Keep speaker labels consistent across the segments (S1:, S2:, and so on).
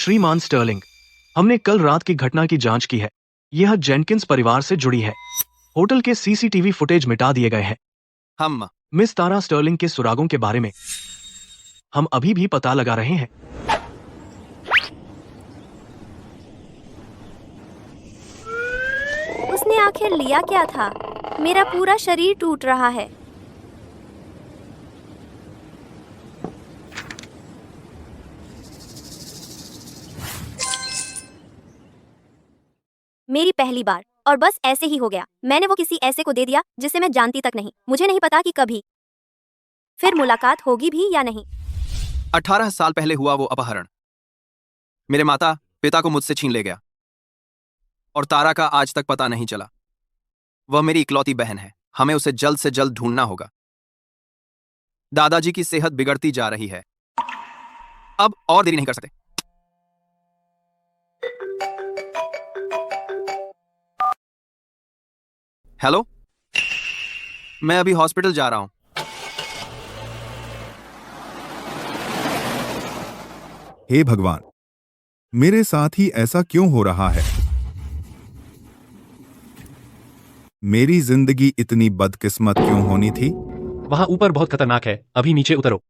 S1: श्रीमान स्टर्लिंग, हमने कल रात की घटना की जांच की है। यह जेनकिंस परिवार से जुड़ी है। होटल के सीसीटीवी फुटेज मिटा दिए गए हैं।
S2: हम
S1: मिस तारा स्टर्लिंग के सुरागों के बारे में हम अभी भी पता लगा रहे हैं।
S3: उसने आखिर लिया क्या था? मेरा पूरा शरीर टूट रहा है। मेरी पहली बार, और बस ऐसे ही हो गया। मैंने वो किसी ऐसे को दे दिया जिसे मैं जानती तक नहीं। मुझे नहीं पता कि कभी फिर मुलाकात होगी भी या नहीं।
S2: 18 साल पहले हुआ वो अपहरण मेरे माता पिता को मुझसे छीन ले गया, और तारा का आज तक पता नहीं चला। वह मेरी इकलौती बहन है। हमें उसे जल्द से जल्द ढूंढना होगा। दादाजी की सेहत बिगड़ती जा रही है। अब और देरी नहीं कर सकते। हेलो, मैं अभी हॉस्पिटल जा रहा हूं।
S4: हे भगवान, मेरे साथ ही ऐसा क्यों हो रहा है? मेरी जिंदगी इतनी बदकिस्मत क्यों होनी थी?
S1: वहां ऊपर बहुत खतरनाक है, अभी नीचे उतरो।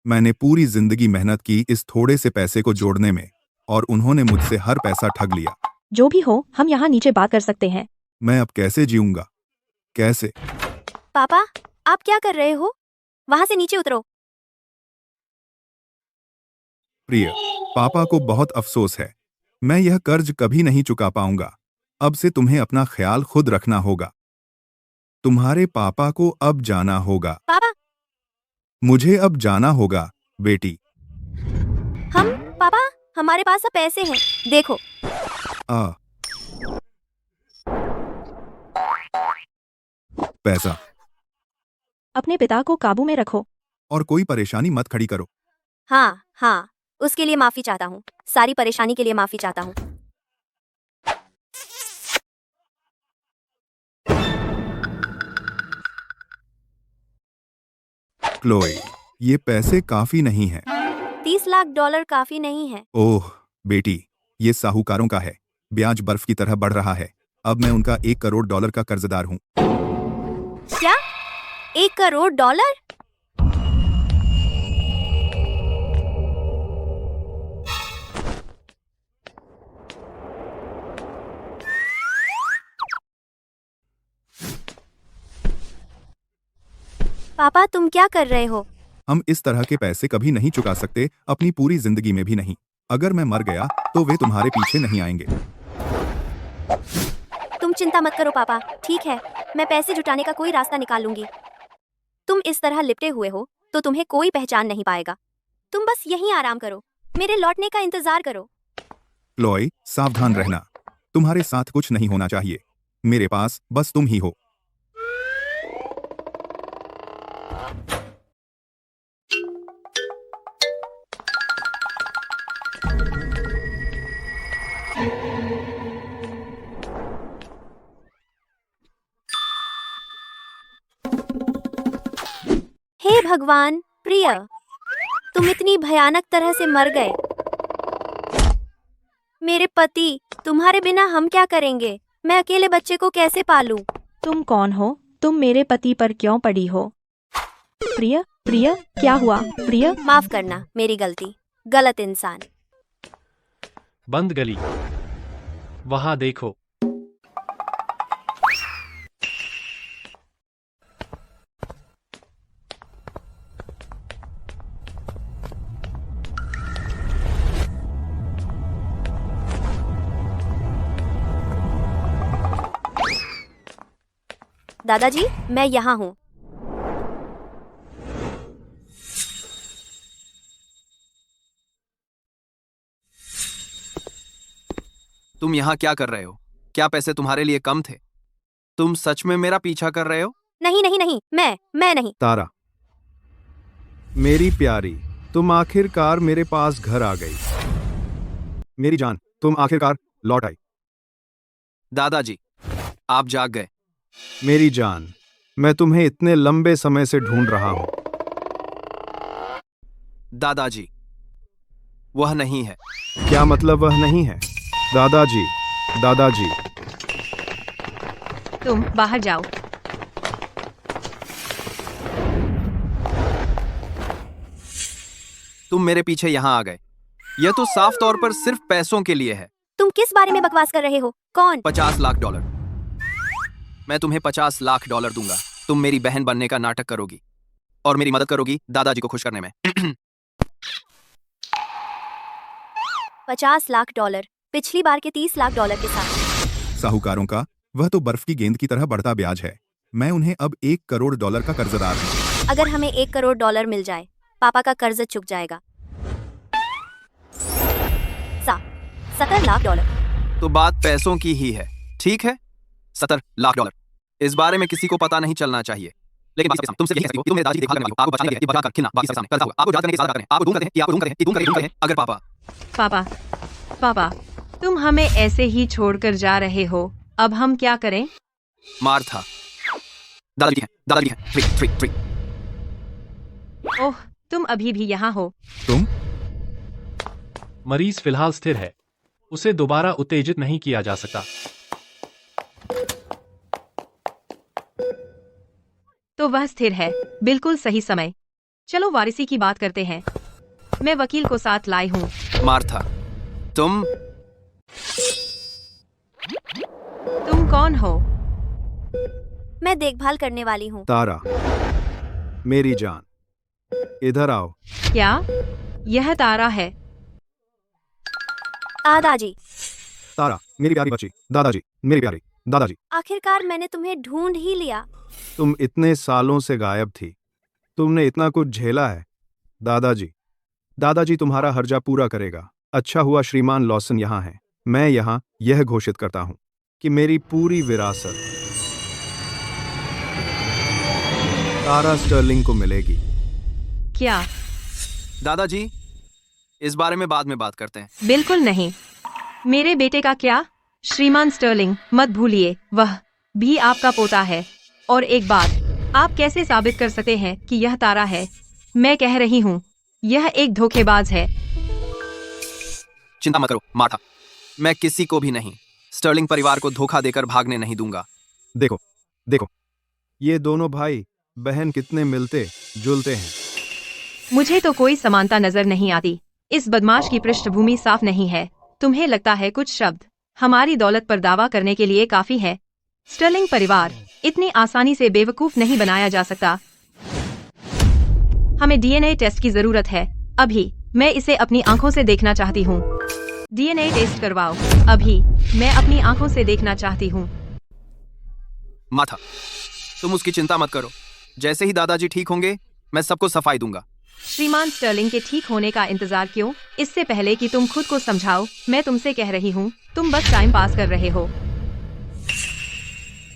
S4: मैंने पूरी जिंदगी मेहनत की इस थोड़े से पैसे को जोड़ने में, और उन्होंने मुझसे हर पैसा ठग लिया।
S5: जो भी हो, हम यहाँ नीचे बात कर सकते हैं।
S4: मैं अब कैसे जीऊंगा? कैसे?
S3: पापा, आप क्या कर रहे हो? वहां से नीचे उतरो।
S4: प्रिय, पापा को बहुत अफसोस है। मैं यह कर्ज कभी नहीं चुका पाऊंगा। अब से तुम्हें अपना ख्याल खुद रखना होगा। तुम्हारे पापा को अब जाना होगा।
S3: पापा,
S4: मुझे अब जाना होगा, बेटी।
S3: पापा, हमारे पास अब पैसे हैं। देखो।
S4: आ पैसा।
S5: अपने पिता को काबू में रखो।
S4: और कोई परेशानी मत खड़ी करो।
S3: हाँ, उसके लिए माफी चाहता हूँ। सारी परेशानी के लिए माफी चाहता हूँ।
S4: क्लोई, ये पैसे काफी नहीं हैं।
S3: $30 लाख काफी नहीं है।
S4: ओह बेटी, ये साहूकारों का है। ब्याज बर्फ की तरह बढ़ रहा है। अब मैं उनका $1 करोड़ का कर्जदार हूँ।
S3: क्या? $1 करोड़? पापा, तुम क्या कर रहे हो?
S4: हम इस तरह के पैसे कभी नहीं चुका सकते, अपनी पूरी जिंदगी में भी नहीं। अगर मैं मर गया तो वे तुम्हारे पीछे नहीं आएंगे।
S3: तुम चिंता मत करो पापा, ठीक है। मैं पैसे जुटाने का कोई रास्ता निकाल लूंगी। तुम इस तरह लिपटे हुए हो तो तुम्हें कोई पहचान नहीं पाएगा। तुम बस यहीं आराम करो, मेरे लौटने का इंतजार करो।
S4: क्लोई, सावधान रहना। तुम्हारे साथ कुछ नहीं होना चाहिए। मेरे पास बस तुम ही हो।
S3: हे भगवान, प्रिय, तुम इतनी भयानक तरह से मर गए। मेरे पति, तुम्हारे बिना हम क्या करेंगे? मैं अकेले बच्चे को कैसे पालूं?
S5: तुम कौन हो? तुम मेरे पति पर क्यों पड़ी हो? प्रिय, क्या हुआ? प्रिय,
S3: माफ करना, मेरी गलती। गलत इंसान।
S1: बंद गली, वहां देखो।
S3: दादाजी, मैं यहाँ हूँ।
S2: तुम यहाँ क्या कर रहे हो? क्या पैसे तुम्हारे लिए कम थे? तुम सच में मेरा पीछा कर रहे हो?
S3: नहीं, मैं नहीं।
S4: तारा, मेरी प्यारी, तुम आखिरकार मेरे पास घर आ गई। मेरी जान, तुम आखिरकार लौट आई।
S2: दादाजी, आप जाग गए।
S4: मेरी जान, मैं तुम्हें इतने लंबे समय से ढूंढ रहा हूं।
S2: दादाजी, वह नहीं है।
S6: क्या मतलब वह नहीं है? दादाजी, दादाजी।
S5: तुम बाहर जाओ।
S2: तुम मेरे पीछे यहाँ आ गए। यह तो साफ तौर पर सिर्फ पैसों के लिए है।
S3: तुम किस बारे में बकवास कर रहे हो? कौन?
S2: $50 लाख। मैं तुम्हें $50 लाख दूंगा। तुम मेरी बहन बनने का नाटक करोगी और मेरी मदद करोगी दादाजी को खुश करने में।
S3: $50 लाख, पिछली बार के $30 लाख के साथ।
S4: साहूकारों का वह तो बर्फ की गेंद की तरह बढ़ता ब्याज है। मैं उन्हें अब $1 करोड़ का कर्जदार हूँ।
S3: अगर हमें $1 करोड़ मिल जाए, पापा का कर्ज चुक जाएगा। $70 लाख।
S2: तो बात पैसों की ही है, ठीक है? $70 लाख। इस बारे में किसी को पता नहीं चलना चाहिए। लेकिन बाकी सब तुम सिर्फ यही कह सकती हो कि तुम मेरे दादाजी की देखभाल करने वाली हो। आपको बचाने के लिए ये बचाकर खिलना बाकी सब सामने करता हुआ आपको याद करने की सलाह करें। आपको ढूंढ करते हैं कि आपको ढूंढ करते हैं कि ढूंढ करते हैं। अगर पापा
S5: पापा, पापा, तुम हमें ऐसे ही छोड़कर जा रहे हो। अब हम क्या करें?
S2: मार्था, दादाजी हैं 3
S5: ओह, तुम अभी भी यहाँ हो।
S4: तुम
S1: मरीज फिलहाल स्थिर है, उसे दोबारा उत्तेजित नहीं किया जा सकता।
S5: तो वह स्थिर है, बिल्कुल सही समय। चलो वारिसी की बात करते हैं। मैं वकील को साथ लाई हूँ।
S2: मार्था, तुम
S5: कौन हो?
S3: मैं देखभाल करने वाली हूँ।
S6: तारा, मेरी जान, इधर आओ।
S5: क्या यह तारा है?
S3: दादाजी,
S6: तारा, मेरी प्यारी बच्ची। दादाजी, मेरी प्यारी दादाजी।
S3: आखिरकार मैंने तुम्हें ढूंढ ही लिया।
S6: तुम इतने सालों से गायब थी। तुमने इतना कुछ झेला है। दादाजी, दादाजी तुम्हारा हर्जा पूरा करेगा। अच्छा हुआ श्रीमान लॉसन यहाँ हैं। मैं यहाँ यह घोषित करता हूँ कि मेरी पूरी विरासत तारा स्टर्लिंग को मिलेगी।
S5: क्या?
S2: दादाजी, इस बारे में बाद में बात करते हैं।
S5: बिल्कुल नहीं। मेरे बेटे का क्या? श्रीमान स्टर्लिंग, मत भूलिए, वह भी आपका पोता है। और एक बात, आप कैसे साबित कर सकते हैं कि यह तारा है? मैं कह रही हूँ, यह एक धोखेबाज है।
S2: चिंता मत करो मार्था, मैं किसी को भी नहीं, स्टर्लिंग परिवार को धोखा देकर भागने नहीं दूंगा।
S6: देखो, देखो, ये दोनों भाई बहन कितने मिलते जुलते हैं।
S5: मुझे तो कोई समानता नजर नहीं आती। इस बदमाश की पृष्ठभूमि साफ नहीं है। तुम्हें लगता है कुछ शब्द हमारी दौलत पर दावा करने के लिए काफी है? स्टर्लिंग परिवार इतनी आसानी से बेवकूफ नहीं बनाया जा सकता। हमें डीएनए टेस्ट की जरूरत है अभी। मैं इसे अपनी आंखों से देखना चाहती हूँ। डीएनए टेस्ट करवाओ अभी। मैं अपनी आंखों से देखना चाहती हूँ।
S2: मार्था, तुम उसकी चिंता मत करो। जैसे ही दादाजी ठीक होंगे, मैं सबको सफाई दूंगा।
S5: श्रीमान स्टर्लिंग के ठीक होने का इंतजार क्यों? इससे पहले कि तुम खुद को समझाओ, मैं तुमसे कह रही हूँ, तुम बस टाइम पास कर रहे हो।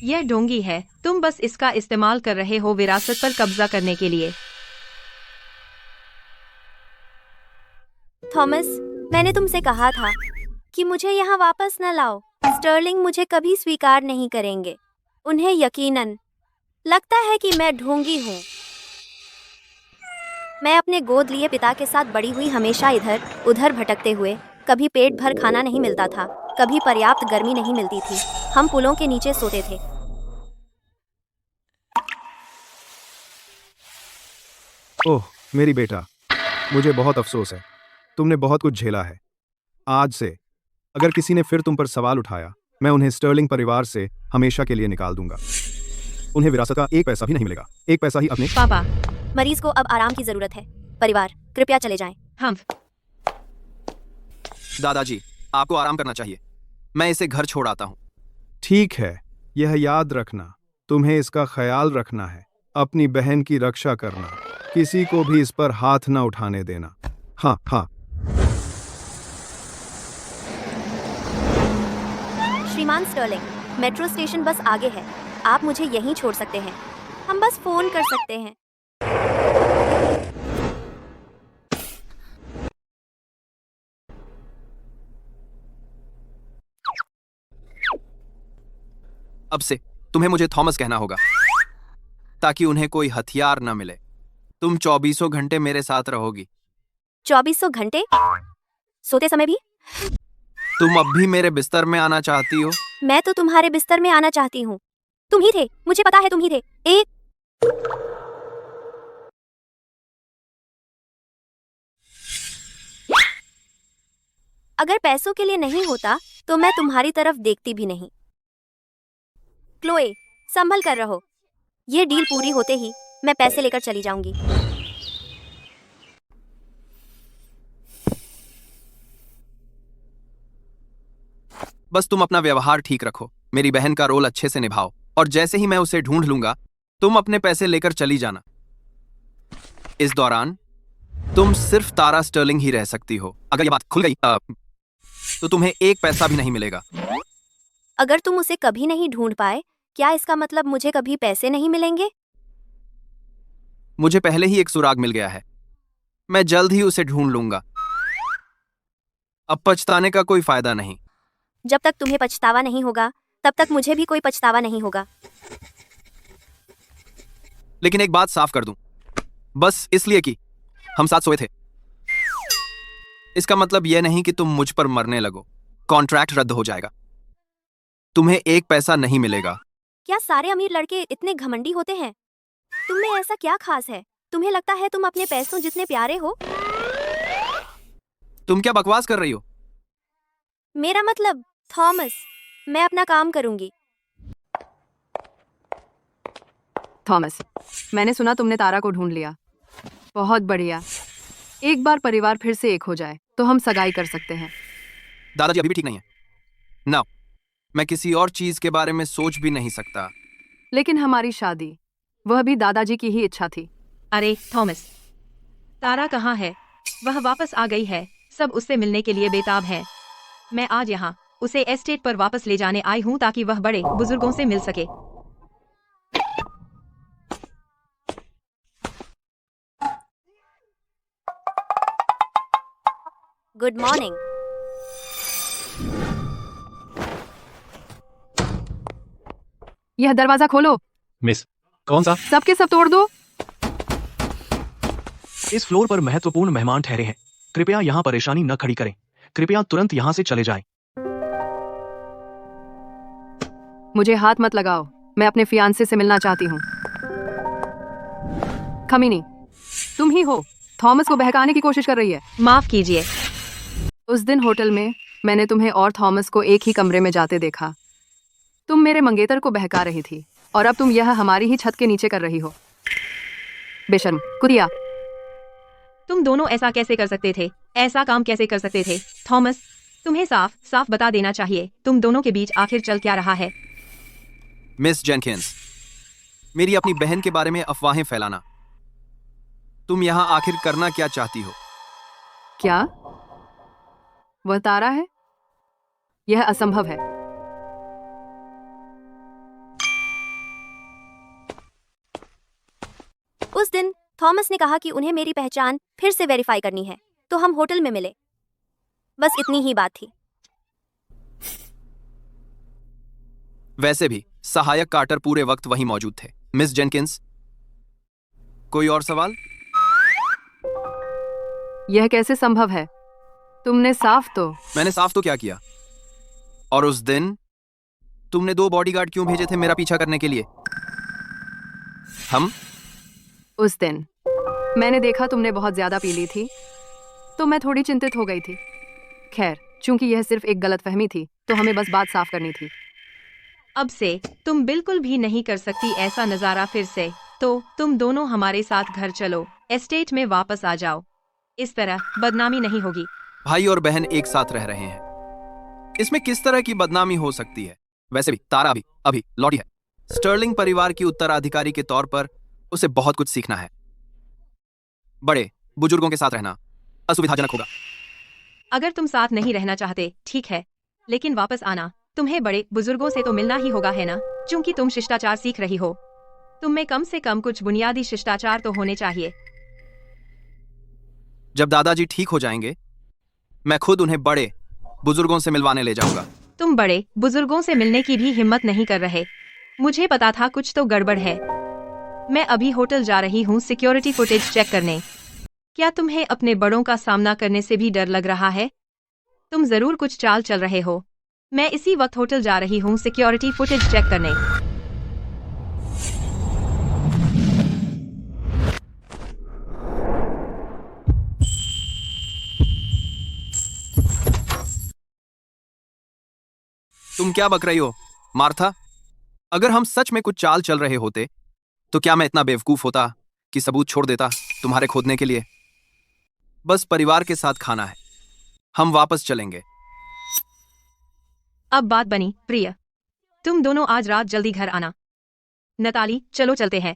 S5: यह ढोंगी है। तुम बस इसका इस्तेमाल कर रहे हो विरासत पर कब्जा करने के लिए।
S3: थॉमस, मैंने तुमसे कहा था कि मुझे यहाँ वापस न लाओ। स्टर्लिंग मुझे कभी स्वीकार नहीं करेंगे। उन्हें यकीनन लगता है कि मैं ढोंगी हूँ। मैं अपने गोद लिए पिता के साथ बड़ी हुई, हमेशा इधर उधर भटकते हुए। कभी पेट भर खाना नहीं मिलता था, कभी पर्याप्त गर्मी नहीं मिलती थी। हम पुलों के नीचे सोते थे।
S6: ओह मेरी बेटा, मुझे बहुत अफसोस है। तुमने बहुत कुछ झेला है। आज से अगर किसी ने फिर तुम पर सवाल उठाया, मैं उन्हें स्टर्लिंग परिवार से हमेशा के लिए निकाल दूंगा। उन्हें विरासत का एक पैसा भी नहीं मिलेगा। एक पैसा ही अपने।
S5: पापा,
S3: मरीज को अब आराम की जरूरत है। परिवार, कृपया चले जाएं।
S5: हम
S2: दादाजी, आपको आराम करना चाहिए। मैं इसे घर छोड़ आता हूँ।
S6: ठीक है, यह याद रखना, तुम्हें इसका ख्याल रखना है। अपनी बहन की रक्षा करना, किसी को भी इस पर हाथ न उठाने देना। हाँ हाँ।
S3: श्रीमान स्टर्लिंग, मेट्रो स्टेशन बस आगे है। आप मुझे यहीं छोड़ सकते हैं। हम बस फोन कर सकते हैं।
S2: अब से तुम्हें मुझे थॉमस कहना होगा, ताकि उन्हें कोई हथियार न मिले। तुम 24 घंटे मेरे साथ रहोगी।
S3: 24 घंटे? सोते समय भी?
S2: तुम अब भी मेरे बिस्तर में आना चाहती हो?
S3: मैं तो तुम्हारे बिस्तर में आना चाहती हूँ। तुम ही थे, मुझे पता है तुम ही थे। एक अगर पैसों के लिए नहीं होता तो मैं तुम्हारी तरफ देखती भी नहीं। क्लोए, संभल कर रहो। ये डील पूरी होते ही मैं पैसे लेकर चली जाऊंगी।
S2: बस तुम अपना व्यवहार ठीक रखो, मेरी बहन का रोल अच्छे से निभाओ, और जैसे ही मैं उसे ढूंढ लूंगा तुम अपने पैसे लेकर चली जाना। इस दौरान तुम सिर्फ तारा स्टर्लिंग ही रह सकती हो। अगर ये बात खुल गई तो तुम्हें एक पैसा भी नहीं मिलेगा।
S3: अगर तुम उसे कभी नहीं ढूंढ पाए, क्या इसका मतलब मुझे कभी पैसे नहीं मिलेंगे?
S2: मुझे पहले ही एक सुराग मिल गया है, मैं जल्द ही उसे ढूंढ लूंगा। अब पछताने का कोई फायदा नहीं।
S3: जब तक तुम्हें पछतावा नहीं होगा तब तक मुझे भी कोई पछतावा नहीं होगा।
S2: लेकिन एक बात साफ कर दूं, बस इसलिए कि हम साथ सोए थे, इसका मतलब यह नहीं कि तुम मुझ पर मरने लगो। कॉन्ट्रैक्ट रद्द हो जाएगा, तुम्हें एक पैसा नहीं मिलेगा।
S3: क्या सारे अमीर लड़के इतने घमंडी होते हैं? तुम में ऐसा क्या खास है? तुम्हें लगता है तुम अपने पैसों जितने प्यारे हो?
S2: तुम क्या बकवास कर रही हो?
S3: मेरा मतलब थॉमस, मैं अपना काम करूंगी।
S7: थॉमस, मैंने सुना तुमने तारा को ढूंढ लिया। बहुत बढ़िया। एक बार परिवार फिर से एक हो जाए तो हम सगाई कर सकते हैं।
S2: दादाजी अभी भी ठीक नहीं है ना, मैं किसी और चीज के बारे में सोच भी नहीं सकता।
S7: लेकिन हमारी शादी, वह भी दादाजी की ही इच्छा थी।
S5: अरे थॉमस, तारा कहाँ है? वह वापस आ गई है, सब उससे मिलने के लिए बेताब हैं। मैं आज यहाँ उसे एस्टेट पर वापस ले जाने आई हूँ ताकि वह बड़े बुजुर्गों से मिल सके।
S3: Good morning.
S7: यह दरवाजा खोलो।
S1: मिस, कौन सा?
S7: सबके सब तोड़ दो।
S1: इस फ्लोर पर महत्वपूर्ण मेहमान ठहरे हैं, कृपया यहाँ परेशानी न खड़ी करें। कृपया तुरंत यहाँ से चले जाएं।
S7: मुझे हाथ मत लगाओ, मैं अपने फियांसे से मिलना चाहती हूँ। खमीनी, तुम ही हो। थॉमस को बहकाने की कोशिश कर रही है।
S5: माफ कीजिए।
S7: उस दिन होटल में मैंने तुम्हें और थॉमस को एक ही कमरे में जाते देखा। तुम मेरे मंगेतर को बहका रही थी और अब तुम यह हमारी ही छत के नीचे कर रही हो। बेशर्म कुतिया।
S5: तुम दोनों ऐसा कैसे कर सकते थे? ऐसा काम कैसे कर सकते थे? थॉमस, तुम्हें साफ साफ बता देना चाहिए, तुम दोनों के बीच आखिर चल क्या रहा है?
S2: मिस जेनकिंस, मेरी अपनी बहन के बारे में अफवाहें फैलाना। तुम यहाँ आखिर करना क्या चाहती हो?
S7: क्या वह तारा है? यह असंभव है।
S3: उस दिन थॉमस ने कहा कि उन्हें मेरी पहचान फिर से वेरीफाई करनी है, तो हम होटल में मिले। बस इतनी ही बात थी।
S2: वैसे भी सहायक कार्टर पूरे वक्त वहीं मौजूद थे। मिस जेनकिंस, कोई और सवाल?
S7: यह कैसे संभव है? तुमने
S2: मैंने साफ तो क्या किया? और उस दिन तुमने 2 बॉडीगार्ड क्यों भेजे थे मेरा पीछा करने के लिए?
S7: उस दिन मैंने देखा तुमने बहुत ज्यादा पी ली थी, तो मैं थोड़ी चिंतित हो गई थी। खैर, चूंकि यह सिर्फ एक गलतफहमी थी तो हमें बस बात साफ करनी थी।
S5: अब से तुम बिल्कुल भी नहीं कर सकती ऐसा नजारा फिर से। तो तुम दोनों हमारे साथ घर चलो, एस्टेट में वापस आ जाओ। इस तरह बदनामी नहीं होगी।
S2: भाई और बहन एक साथ रह रहे हैं, इसमें किस तरह की बदनामी हो सकती है? वैसे भी तारा अभी लौटी है। स्टर्लिंग परिवार की उत्तराधिकारी के तौर पर उसे बहुत कुछ सीखना है। बड़े बुजुर्गों के साथ रहना असुविधाजनक होगा।
S5: अगर तुम साथ नहीं रहना चाहते, ठीक है, लेकिन वापस आना। तुम्हें बड़े बुजुर्गों से तो मिलना ही होगा, है ना? चूंकि तुम शिष्टाचार सीख रही हो, तुम में कम से कम कुछ बुनियादी शिष्टाचार तो होने चाहिए।
S2: जब दादाजी ठीक हो जाएंगे, मैं खुद उन्हें बड़े बुजुर्गों से मिलवाने ले जाऊंगा।
S5: तुम बड़े बुजुर्गों से मिलने की भी हिम्मत नहीं कर रहे। मुझे पता था कुछ तो गड़बड़ है। मैं अभी होटल जा रही हूँ सिक्योरिटी फुटेज चेक करने। क्या तुम्हें अपने बड़ों का सामना करने से भी डर लग रहा है? तुम जरूर कुछ चाल चल रहे हो। मैं इसी वक्त होटल जा रही हूँ सिक्योरिटी फुटेज चेक करने।
S2: तुम क्या बक रही हो, मार्था? अगर हम सच में कुछ चाल चल रहे होते तो क्या मैं इतना बेवकूफ होता कि सबूत छोड़ देता तुम्हारे खोदने के लिए? बस परिवार के साथ खाना है, हम वापस चलेंगे।
S5: अब बात बनी, प्रिय। तुम दोनों आज रात जल्दी घर आना। नताली, चलो चलते हैं।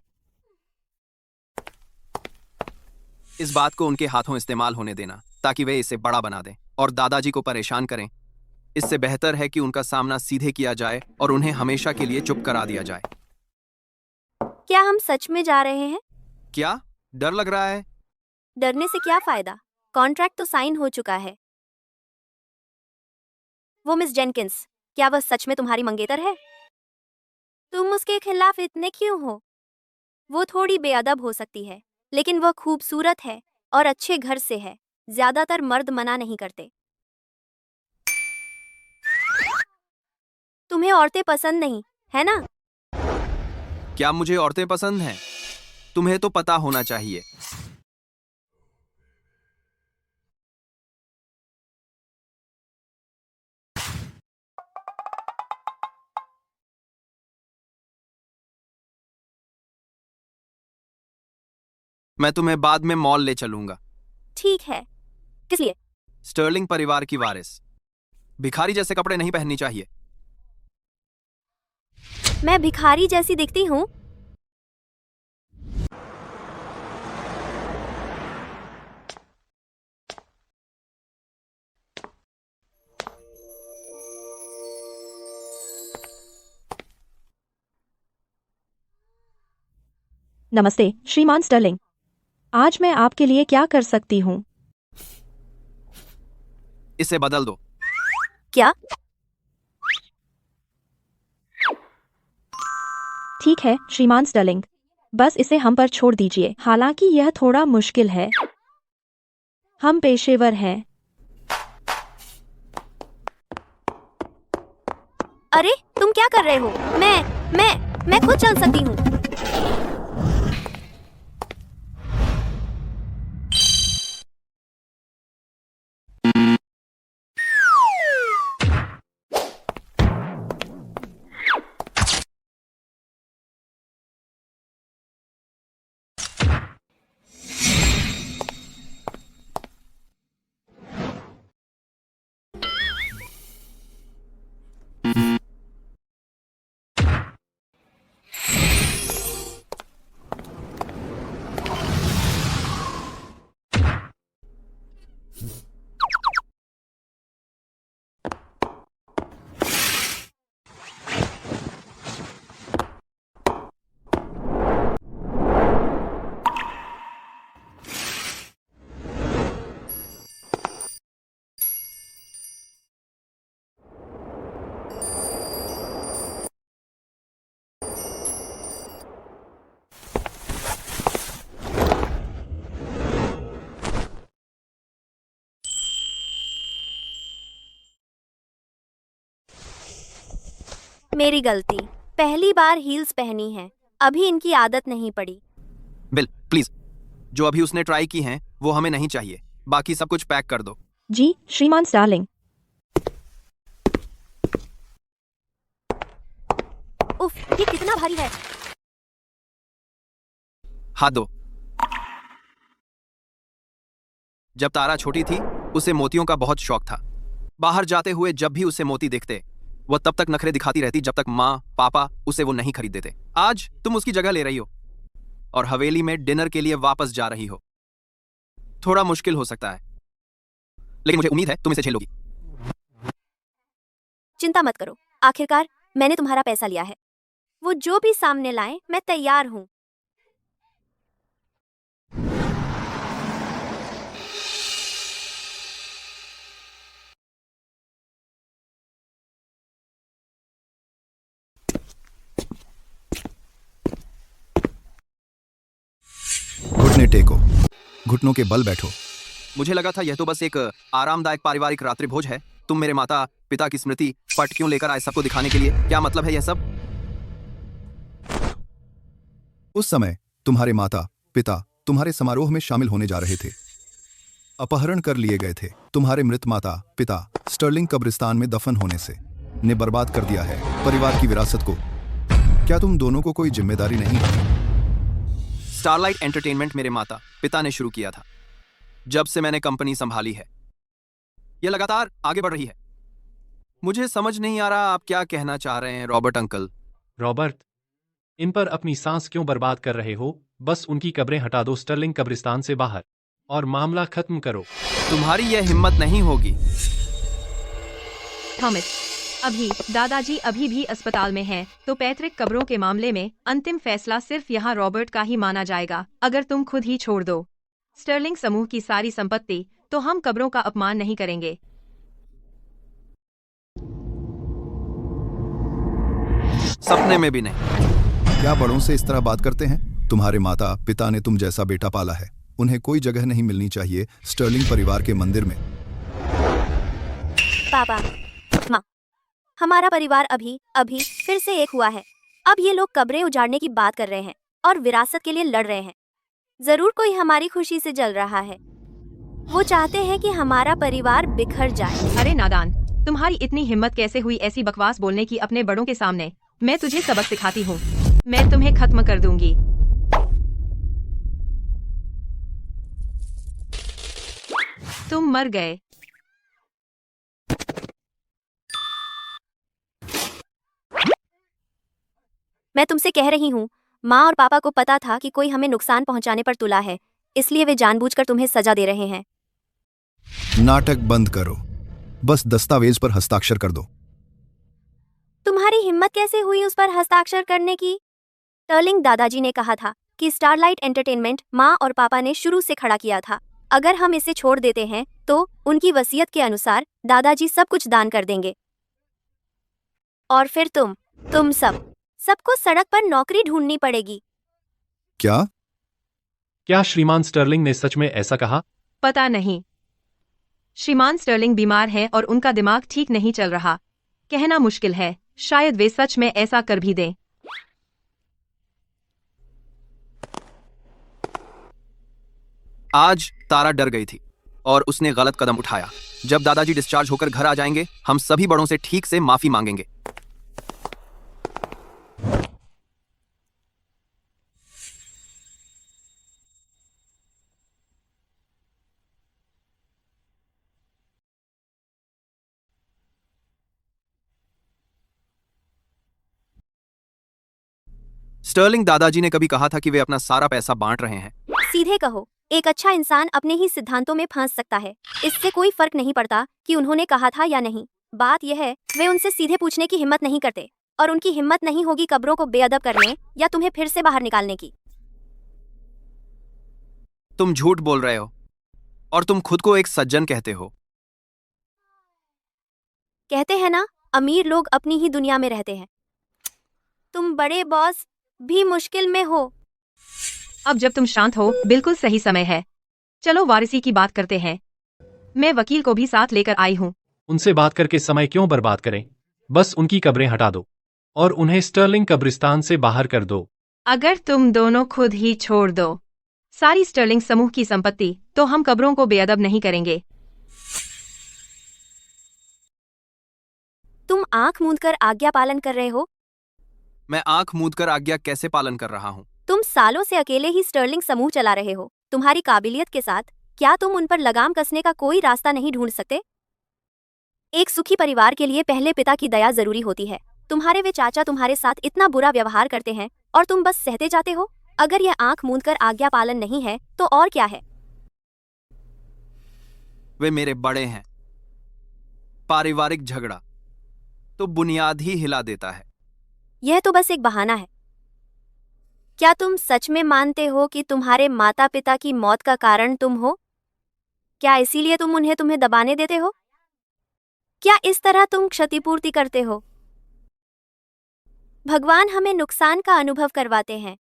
S2: इस बात को उनके हाथों इस्तेमाल होने देना ताकि वे इसे बड़ा बना दें और दादाजी को परेशान करें। इससे बेहतर है कि उनका सामना सीधे किया जाए और उन्हें हमेशा के लिए चुप करा दिया जाए।
S3: क्या हम सच में जा रहे हैं?
S2: क्या डर लग रहा है?
S3: डरने से क्या फायदा? कॉन्ट्रैक्ट तो साइन हो चुका है। वो मिस जेनकिंस, क्या वह सच में तुम्हारी मंगेतर है? तुम उसके खिलाफ इतने क्यों हो? वो थोड़ी बेअदब हो सकती है, लेकिन वह खूबसूरत है और अच्छे घर से है। ज्यादातर मर्द मना नहीं करते। तुम्हें औरतें पसंद नहीं, है ना?
S2: क्या मुझे औरतें पसंद हैं? तुम्हें तो पता होना चाहिए। मैं तुम्हें बाद में मॉल ले चलूंगा।
S3: ठीक है। किस लिए?
S2: स्टर्लिंग परिवार की वारिस। भिखारी जैसे कपड़े नहीं पहननी चाहिए।
S3: मैं भिखारी जैसी दिखती हूँ?
S5: नमस्ते श्रीमान स्टर्लिंग, आज मैं आपके लिए क्या कर सकती हूँ?
S2: इसे बदल दो।
S3: क्या?
S5: ठीक है श्रीमान स्टर्लिंग, बस इसे हम पर छोड़ दीजिए। हालांकि यह थोड़ा मुश्किल है, हम पेशेवर हैं।
S3: अरे तुम क्या कर रहे हो? मैं खुद चल सकती हूँ। मेरी गलती। पहली बार हील्स पहनी है, अभी इनकी आदत नहीं पड़ी।
S2: बिल प्लीज, जो अभी उसने ट्राई की हैं वो हमें नहीं चाहिए। बाकी सब कुछ पैक कर दो।
S5: जी श्रीमान स्टार्लिंग।
S3: उफ, ये कितना भारी है।
S2: हाथ दो। जब तारा छोटी थी उसे मोतियों का बहुत शौक था। बाहर जाते हुए जब भी उसे मोती दिखते वह तब तक नखरे दिखाती रहती जब तक माँ पापा उसे वो नहीं खरीद देते। आज तुम उसकी जगह ले रही हो और हवेली में डिनर के लिए वापस जा रही हो। थोड़ा मुश्किल हो सकता है, लेकिन मुझे उम्मीद है तुम इसे झेलोगी।
S3: चिंता मत करो, आखिरकार मैंने तुम्हारा पैसा लिया है। वो जो भी सामने लाए मैं तैयार हूँ।
S4: घुटने टेको, घुटनों के बल बैठो।
S2: मुझे लगा था यह तो बस एक आरामदायक पारिवारिक रात्रि भोज है। तुम मेरे माता पिता की स्मृति पट क्यों लेकर आए सबको दिखाने के लिए? क्या मतलब है यह सब?
S4: उस समय तुम्हारे माता पिता तुम्हारे समारोह में शामिल होने जा रहे थे। अपहरण कर लिए गए थे। तुम्हारे मृत माता पिता स्टर्लिंग कब्रिस्तान में दफन होने से ने बर्बाद कर दिया है परिवार की विरासत को। क्या तुम दोनों को कोई जिम्मेदारी नहीं है?
S2: स्टारलाइट एंटरटेनमेंट मेरे माता पिता ने शुरू किया था। जब से मैंने कंपनी संभाली है, यह लगातार आगे बढ़ रही है। मुझे समझ नहीं आ रहा आप क्या कहना चाह रहे हैं रॉबर्ट अंकल।
S8: रॉबर्ट, इन पर अपनी सांस क्यों बर्बाद कर रहे हो? बस उनकी कब्रें हटा दो स्टर्लिंग कब्रिस्तान से बाहर और मामला खत्म करो।
S2: तुम्हारी यह हिम्मत नहीं होगी।
S5: थॉमस, अभी दादाजी अभी भी अस्पताल में हैं, तो पैतृक कब्रों के मामले में अंतिम फैसला सिर्फ यहाँ रॉबर्ट का ही माना जाएगा। अगर तुम खुद ही छोड़ दो स्टर्लिंग समूह की सारी संपत्ति, तो हम कब्रों का अपमान नहीं करेंगे।
S2: सपने में भी नहीं।
S4: क्या बड़ों से इस तरह बात करते हैं? तुम्हारे माता पिता ने तुम जैसा बेटा पाला है। उन्हें कोई जगह नहीं मिलनी चाहिए स्टर्लिंग परिवार के मंदिर में।
S3: पापा, माँ, हमारा परिवार अभी अभी फिर से एक हुआ है। अब ये लोग कब्रें उजाड़ने की बात कर रहे हैं और विरासत के लिए लड़ रहे हैं। जरूर कोई हमारी खुशी से जल रहा है। वो चाहते हैं कि हमारा परिवार बिखर जाए।
S5: अरे नादान, तुम्हारी इतनी हिम्मत कैसे हुई ऐसी बकवास बोलने की अपने बड़ों के सामने? मैं तुझे सबक सिखाती हूँ। मैं तुम्हें खत्म कर दूंगी। तुम मर गए।
S3: मैं तुमसे कह रही हूँ, माँ और पापा को पता था कि कोई हमें नुकसान पहुँचाने पर तुला है, इसलिए वे जानबूझकर तुम्हें सजा दे रहे हैं।
S4: नाटक बंद करो। बस दस्तावेज पर हस्ताक्षर कर दो।
S3: तुम्हारी हिम्मत कैसे हुई उस पर हस्ताक्षर करने की? स्टर्लिंग दादाजी ने कहा था कि स्टारलाइट एंटरटेनमेंट माँ और पापा ने शुरू से खड़ा किया था। अगर हम इसे छोड़ देते हैं तो उनकी वसीयत के अनुसार दादाजी सब कुछ दान कर देंगे। और फिर तुम सबको सड़क पर नौकरी ढूंढनी पड़ेगी।
S8: क्या श्रीमान स्टर्लिंग ने सच में ऐसा कहा?
S5: पता नहीं। श्रीमान स्टर्लिंग बीमार हैं और उनका दिमाग ठीक नहीं चल रहा। कहना मुश्किल है, शायद वे सच में ऐसा कर भी दें।
S2: आज तारा डर गई थी और उसने गलत कदम उठाया। जब दादाजी डिस्चार्ज होकर घर आ जाएंगे, हम सभी बड़ों से ठीक से माफी मांगेंगे। स्टर्लिंग दादाजी ने कभी कहा था कि वे अपना सारा पैसा बांट रहे हैं।
S3: सीधे कहो, एक अच्छा इंसान अपने ही सिद्धांतों में फंस सकता है। इससे कोई फर्क नहीं पड़ता कि उन्होंने कहा था या नहीं। बात यह है, वे उनसे सीधे पूछने की हिम्मत नहीं करते और उनकी हिम्मत नहीं होगी कब्रों को बेअदब करने या तुम्हें फिर से बाहर निकालने की।
S2: तुम झूठ बोल रहे हो और तुम खुद को एक सज्जन कहते हो।
S3: कहते हैं ना, अमीर लोग अपनी ही दुनिया में रहते हैं। तुम बड़े बॉस भी मुश्किल में हो।
S5: अब जब तुम शांत हो, बिल्कुल सही समय है। चलो वारिसी की बात करते हैं। मैं वकील को भी साथ लेकर आई हूँ।
S8: उनसे बात करके समय क्यों बर्बाद करें? बस उनकी कब्रें हटा दो और उन्हें स्टर्लिंग कब्रिस्तान से बाहर कर दो।
S5: अगर तुम दोनों खुद ही छोड़ दो सारी स्टर्लिंग समूह की संपत्ति, तो हम कब्रों को बेअदब नहीं करेंगे।
S3: तुम आंख मूंदकर आज्ञा पालन कर रहे हो।
S2: मैं आंख मूंदकर आज्ञा कैसे पालन कर रहा हूँ?
S3: तुम सालों से अकेले ही स्टर्लिंग समूह चला रहे हो। तुम्हारी काबिलियत के साथ क्या तुम उन पर लगाम कसने का कोई रास्ता नहीं ढूंढ सकते? एक सुखी परिवार के लिए पहले पिता की दया जरूरी होती है। तुम्हारे वे चाचा तुम्हारे साथ इतना बुरा व्यवहार करते हैं और तुम बस सहते जाते हो। अगर यह आंख मूंदकर आज्ञा पालन नहीं है तो और क्या है?
S2: वे मेरे बड़े हैं। पारिवारिक झगड़ा तो बुनियाद ही हिला देता है।
S3: यह तो बस एक बहाना है। क्या तुम सच में मानते हो कि तुम्हारे माता पिता की मौत का कारण तुम हो? क्या इसीलिए तुम उन्हें तुम्हें दबाने देते हो? क्या इस तरह तुम क्षतिपूर्ति करते हो? भगवान हमें नुकसान का अनुभव करवाते हैं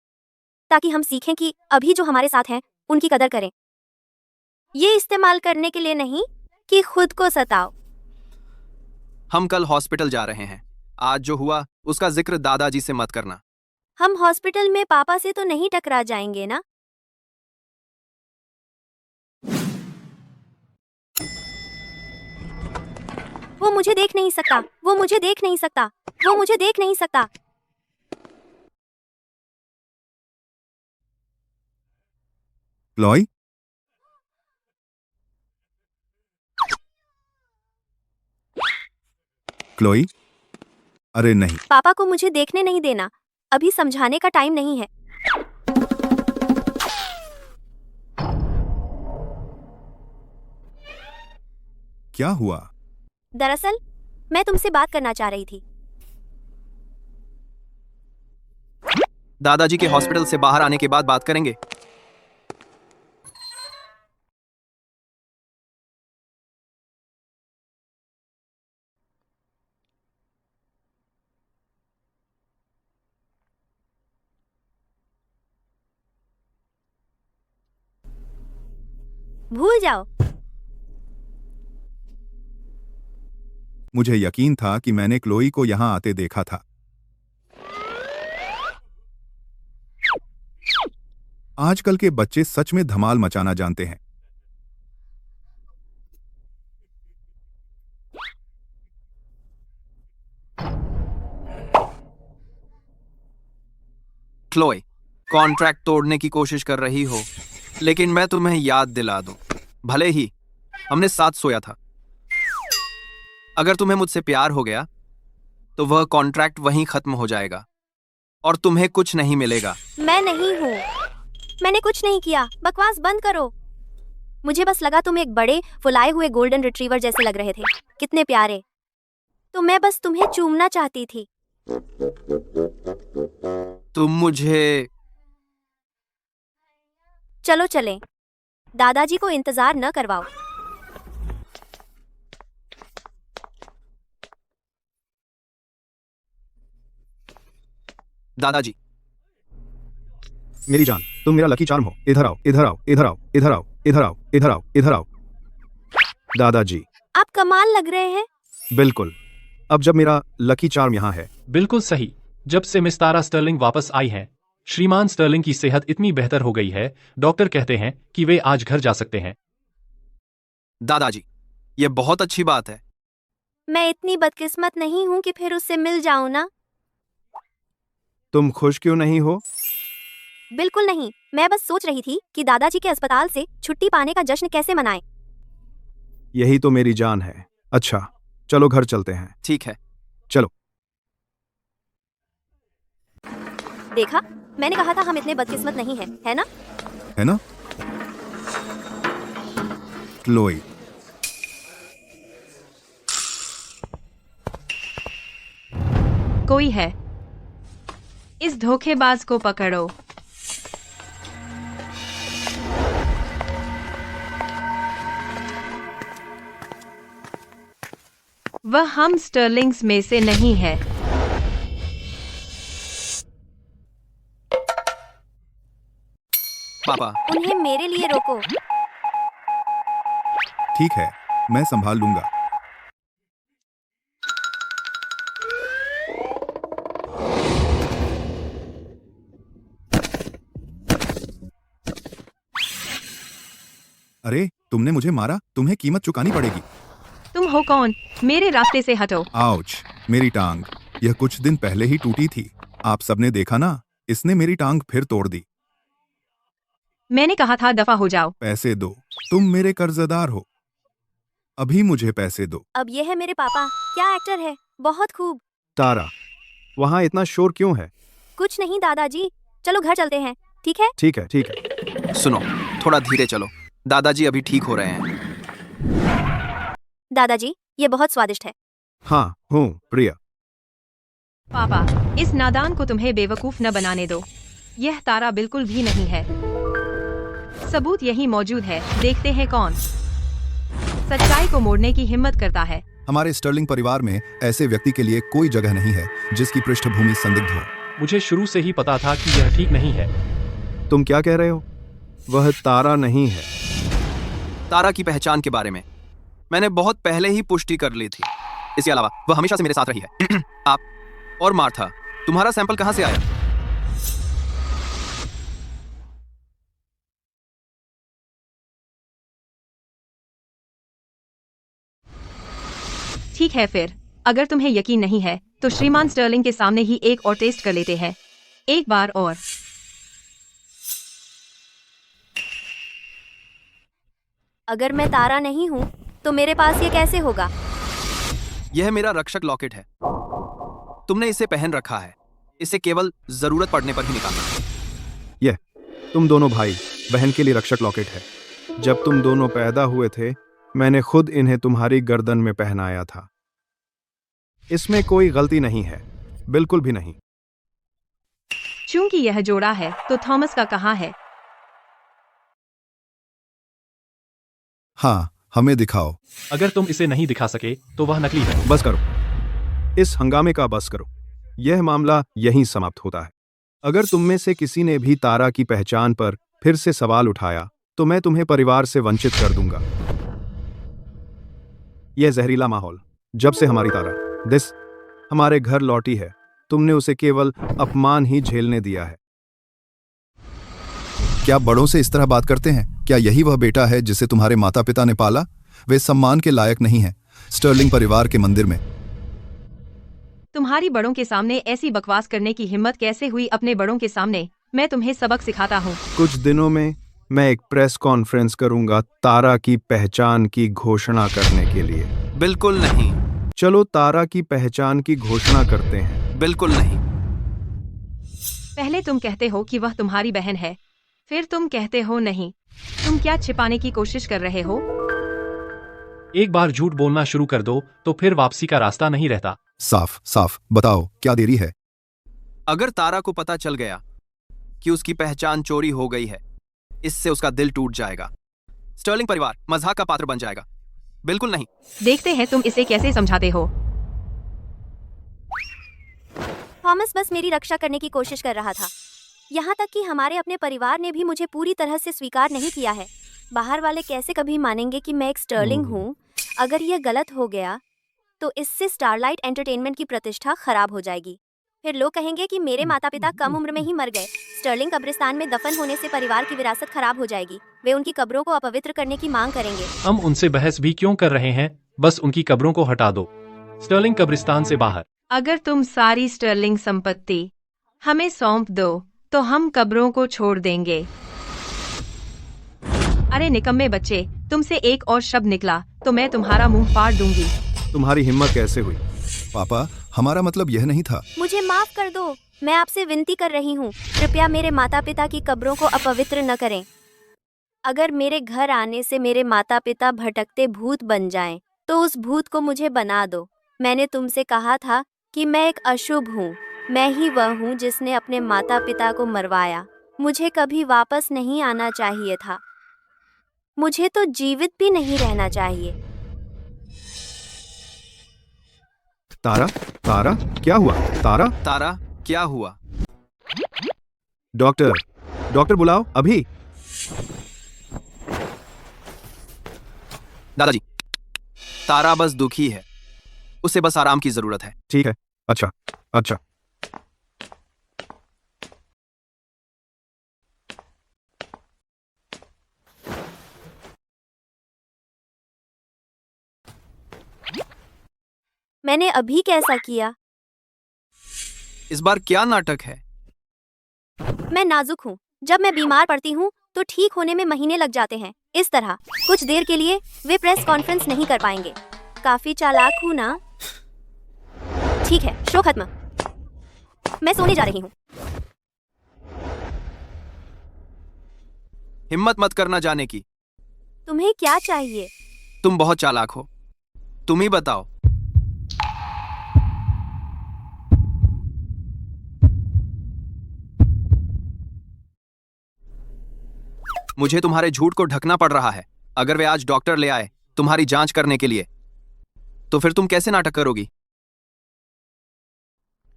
S3: ताकि हम सीखें कि अभी जो हमारे साथ हैं उनकी कदर करें। ये इस्तेमाल करने के लिए नहीं कि खुद को सताओ।
S2: हम कल हॉस्पिटल जा रहे हैं। आज जो हुआ उसका जिक्र दादाजी से मत करना।
S3: हम हॉस्पिटल में पापा से तो नहीं टकरा जाएंगे ना? वो मुझे देख नहीं सकता, वो मुझे देख नहीं सकता, वो मुझे देख नहीं सकता।
S4: क्लोई, क्लोई, अरे नहीं,
S3: पापा को मुझे देखने नहीं देना। अभी समझाने का टाइम नहीं है।
S4: क्या हुआ?
S3: दरअसल मैं तुमसे बात करना चाह रही थी।
S2: दादाजी के हॉस्पिटल से बाहर आने के बाद बात करेंगे।
S3: भूल जाओ।
S4: मुझे यकीन था कि मैंने क्लोई को यहां आते देखा था। आजकल के बच्चे सच में धमाल मचाना जानते हैं।
S2: क्लोई, कॉन्ट्रैक्ट तोड़ने की कोशिश कर रही हो, लेकिन मैं तुम्हें याद दिला दूं, भले ही हमने साथ सोया था, अगर तुम्हें मुझसे प्यार हो गया तो वह कॉन्ट्रैक्ट वहीं खत्म हो जाएगा और तुम्हें कुछ नहीं मिलेगा।
S3: मैं नहीं हूँ। मैंने कुछ नहीं किया। बकवास बंद करो। मुझे बस लगा तुम एक बड़े फुलाए हुए गोल्डन रिट्रीवर जैसे लग रहे थे। कितने प्यारे। तो मैं बस तुम्हें चूमना चाहती थी।
S2: तुम मुझे...
S3: चलो चलें। दादाजी को इंतजार न करवाओ।
S2: दादाजी,
S6: मेरी जान, तुम मेरा लकी चार्म हो। इधर आओ, इधर आओ, इधर आओ, इधर आओ, इधर आओ, इधर आओ, इधर आओ। दादाजी,
S3: आप कमाल लग रहे हैं।
S6: बिल्कुल। अब जब मेरा लकी चार्म यहाँ है।
S8: बिल्कुल सही। जब से मिस तारा स्टर्लिंग वापस आई हैं, श्रीमान स्टर्लिंग की सेहत इतनी बेहतर हो गई है, डॉक्टर कहते हैं कि वे आज घर जा सकते हैं।
S2: दादाजी, यह बहुत अच्छी बात है।
S3: मैं इतनी बदकिस्मत नहीं हूँ कि फिर उससे मिल जाऊं ना।
S6: तुम खुश क्यों नहीं हो?
S3: बिल्कुल नहीं। मैं बस सोच रही थी कि दादाजी के अस्पताल से छुट्टी पाने का जश्न कैसे मनाएं।
S6: यही तो मेरी जान है। अच्छा, चलो घर चलते हैं।
S2: ठीक है।
S6: चलो।
S3: देखा, मैंने कहा था हम इतने बदकिस्मत नहीं हैं, है ना?
S4: है ना? क्लोई,
S5: कोई है। इस धोखेबाज को पकड़ो। वह हम स्टर्लिंग्स में से नहीं है।
S2: पापा,
S3: उन्हें मेरे लिए रोको।
S4: ठीक है, मैं संभाल लूंगा। अरे, तुमने मुझे मारा। तुम्हें कीमत चुकानी पड़ेगी।
S5: तुम हो कौन? मेरे रास्ते से हटो।
S4: आउच, मेरी टांग। यह कुछ दिन पहले ही टूटी थी। आप सबने देखा ना, इसने मेरी टांग फिर तोड़ दी।
S5: मैंने कहा था दफा हो जाओ।
S4: पैसे दो। तुम मेरे कर्जदार हो। अभी मुझे पैसे दो।
S3: अब ये है मेरे पापा। क्या एक्टर है, बहुत खूब।
S6: तारा, वहाँ इतना शोर क्यों है?
S3: कुछ नहीं दादाजी, चलो घर चलते हैं, ठीक है?
S6: ठीक है, ठीक है।
S2: सुनो, थोड़ा धीरे चलो। दादाजी अभी ठीक हो रहे हैं।
S3: दादाजी, ये बहुत स्वादिष्ट है।
S6: हाँ, हूँ प्रिया।
S5: पापा, इस नादान को तुम्हें बेवकूफ न बनाने दो। यह तारा बिल्कुल भी नहीं है। सबूत यही मौजूद है। देखते हैं कौन सच्चाई को मोड़ने की हिम्मत करता है।
S4: हमारे स्टर्लिंग परिवार में ऐसे व्यक्ति के लिए कोई जगह नहीं है जिसकी पृष्ठभूमि संदिग्ध हो।
S8: मुझे शुरू से ही पता था कि यह ठीक नहीं है।
S6: तुम क्या कह रहे हो? वह तारा नहीं है।
S2: तारा की पहचान के बारे में मैंने बहुत पहले ही पुष्टि कर ली थी। इसके अलावा वह हमेशा से मेरे साथ रही है। आप और मार्था, तुम्हारा सैंपल कहां से आया?
S5: ठीक है फिर, अगर तुम्हें यकीन नहीं है तो श्रीमान स्टर्लिंग के सामने ही एक और टेस्ट कर लेते हैं, एक बार और।
S3: अगर मैं तारा नहीं हूँ तो मेरे पास ये कैसे होगा?
S2: यह मेरा रक्षक लॉकेट है। तुमने इसे पहन रखा है। इसे केवल जरूरत पड़ने पर ही निकालना।
S6: यह तुम दोनों भाई बहन के लिए रक्षक लॉकेट है। जब तुम दोनों पैदा हुए थे मैंने खुद इन्हें तुम्हारी गर्दन में पहनाया था। इसमें कोई गलती नहीं है, बिल्कुल भी नहीं।
S5: चूंकि यह जोड़ा है तो थॉमस का कहाँ है?
S4: हाँ, हमें दिखाओ।
S8: अगर तुम इसे नहीं दिखा सके तो वह नकली है।
S6: बस करो, इस हंगामे का बस करो। यह मामला यहीं समाप्त होता है। अगर तुम में से किसी ने भी तारा की पहचान पर फिर से सवाल उठाया तो मैं तुम्हें परिवार से वंचित कर दूंगा। यह जहरीला माहौल, जब से हमारी तारा दिस हमारे घर लौटी है, तुमने उसे केवल अपमान ही झेलने दिया है।
S4: क्या बड़ों से इस तरह बात करते हैं? क्या यही वह बेटा है जिसे तुम्हारे माता पिता ने पाला? वे सम्मान के लायक नहीं है स्टर्लिंग परिवार के मंदिर में।
S5: तुम्हारी बड़ों के सामने ऐसी बकवास करने की हिम्मत कैसे हुई? अपने बड़ों के सामने मैं तुम्हें सबक सिखाता हूँ।
S6: कुछ दिनों में मैं एक प्रेस कॉन्फ्रेंस करूंगा तारा की पहचान की घोषणा करने के लिए।
S2: बिल्कुल नहीं।
S6: चलो तारा की पहचान की घोषणा करते हैं।
S2: बिल्कुल नहीं।
S5: पहले तुम कहते हो कि वह तुम्हारी बहन है, फिर तुम कहते हो नहीं। तुम क्या छिपाने की कोशिश कर रहे हो?
S8: एक बार झूठ बोलना शुरू कर दो तो फिर वापसी का रास्ता नहीं रहता।
S4: साफ साफ बताओ, क्या देरी है?
S2: अगर तारा को पता चल गया कि उसकी पहचान चोरी हो गई है, इससे उसका दिल टूट जाएगा। स्टर्लिंग परिवार मजाक का पात्र बन जाएगा। बिल्कुल नहीं।
S5: देखते हैं तुम इसे कैसे समझाते हो।
S3: थॉमस बस मेरी रक्षा करने की कोशिश कर रहा था। यहाँ तक कि हमारे अपने परिवार ने भी मुझे पूरी तरह से स्वीकार नहीं किया है। बाहर वाले कैसे कभी मानेंगे कि मैं एक स्टर्लिंग हूँ? अगर यह गलत हो गया तो इससे स्टारलाइट एंटरटेनमेंट की प्रतिष्ठा खराब हो जाएगी। फिर लोग कहेंगे कि मेरे माता पिता कम उम्र में ही मर गए। स्टर्लिंग कब्रिस्तान में दफन होने से परिवार की विरासत खराब हो जाएगी। वे उनकी कब्रों को अपवित्र करने की मांग करेंगे।
S8: हम उनसे बहस भी क्यों कर रहे हैं? बस उनकी कब्रों को हटा दो। स्टर्लिंग कब्रिस्तान से बाहर।
S5: अगर तुम सारी स्टर्लिंग संपत्ति हमें सौंप दो तो हम कब्रों को छोड़ देंगे। अरे निकम्मे बच्चे, तुमसे एक और शब्द निकला तो मैं तुम्हारा मुंह फाड़ दूंगी।
S6: तुम्हारी हिम्मत कैसे हुई?
S4: पापा, हमारा मतलब यह नहीं था।
S3: मुझे माफ कर दो। मैं आपसे विनती कर रही हूँ, कृपया मेरे माता पिता की कब्रों को अपवित्र न करें। अगर मेरे घर आने से मेरे माता पिता भटकते भूत बन जाएं, तो उस भूत को मुझे बना दो। मैंने तुमसे कहा था कि मैं एक अशुभ हूँ। मैं ही वह हूँ जिसने अपने माता पिता को मरवाया। मुझे कभी वापस नहीं आना चाहिए था। मुझे तो जीवित भी नहीं रहना चाहिए।
S6: तारा, तारा, क्या हुआ? तारा,
S2: तारा, क्या हुआ?
S6: डॉक्टर, डॉक्टर बुलाओ अभी।
S2: दादाजी, तारा बस दुखी है। उसे बस आराम की जरूरत है।
S6: ठीक है, अच्छा, अच्छा।
S3: मैंने अभी कैसा किया?
S2: इस बार क्या नाटक है?
S3: मैं नाजुक हूँ। जब मैं बीमार पड़ती हूँ तो ठीक होने में महीने लग जाते हैं। इस तरह कुछ देर के लिए वे प्रेस कॉन्फ्रेंस नहीं कर पाएंगे। काफी चालाक हूँ ना? ठीक है, शो खत्म। मैं सोने जा रही हूँ।
S2: हिम्मत मत करना जाने की।
S3: तुम्हें क्या चाहिए?
S2: तुम बहुत चालाक हो। तुम ही बताओ। मुझे तुम्हारे झूठ को ढकना पड़ रहा है। अगर वे आज डॉक्टर ले आए तुम्हारी जांच करने के लिए, तो फिर तुम कैसे नाटक करोगी?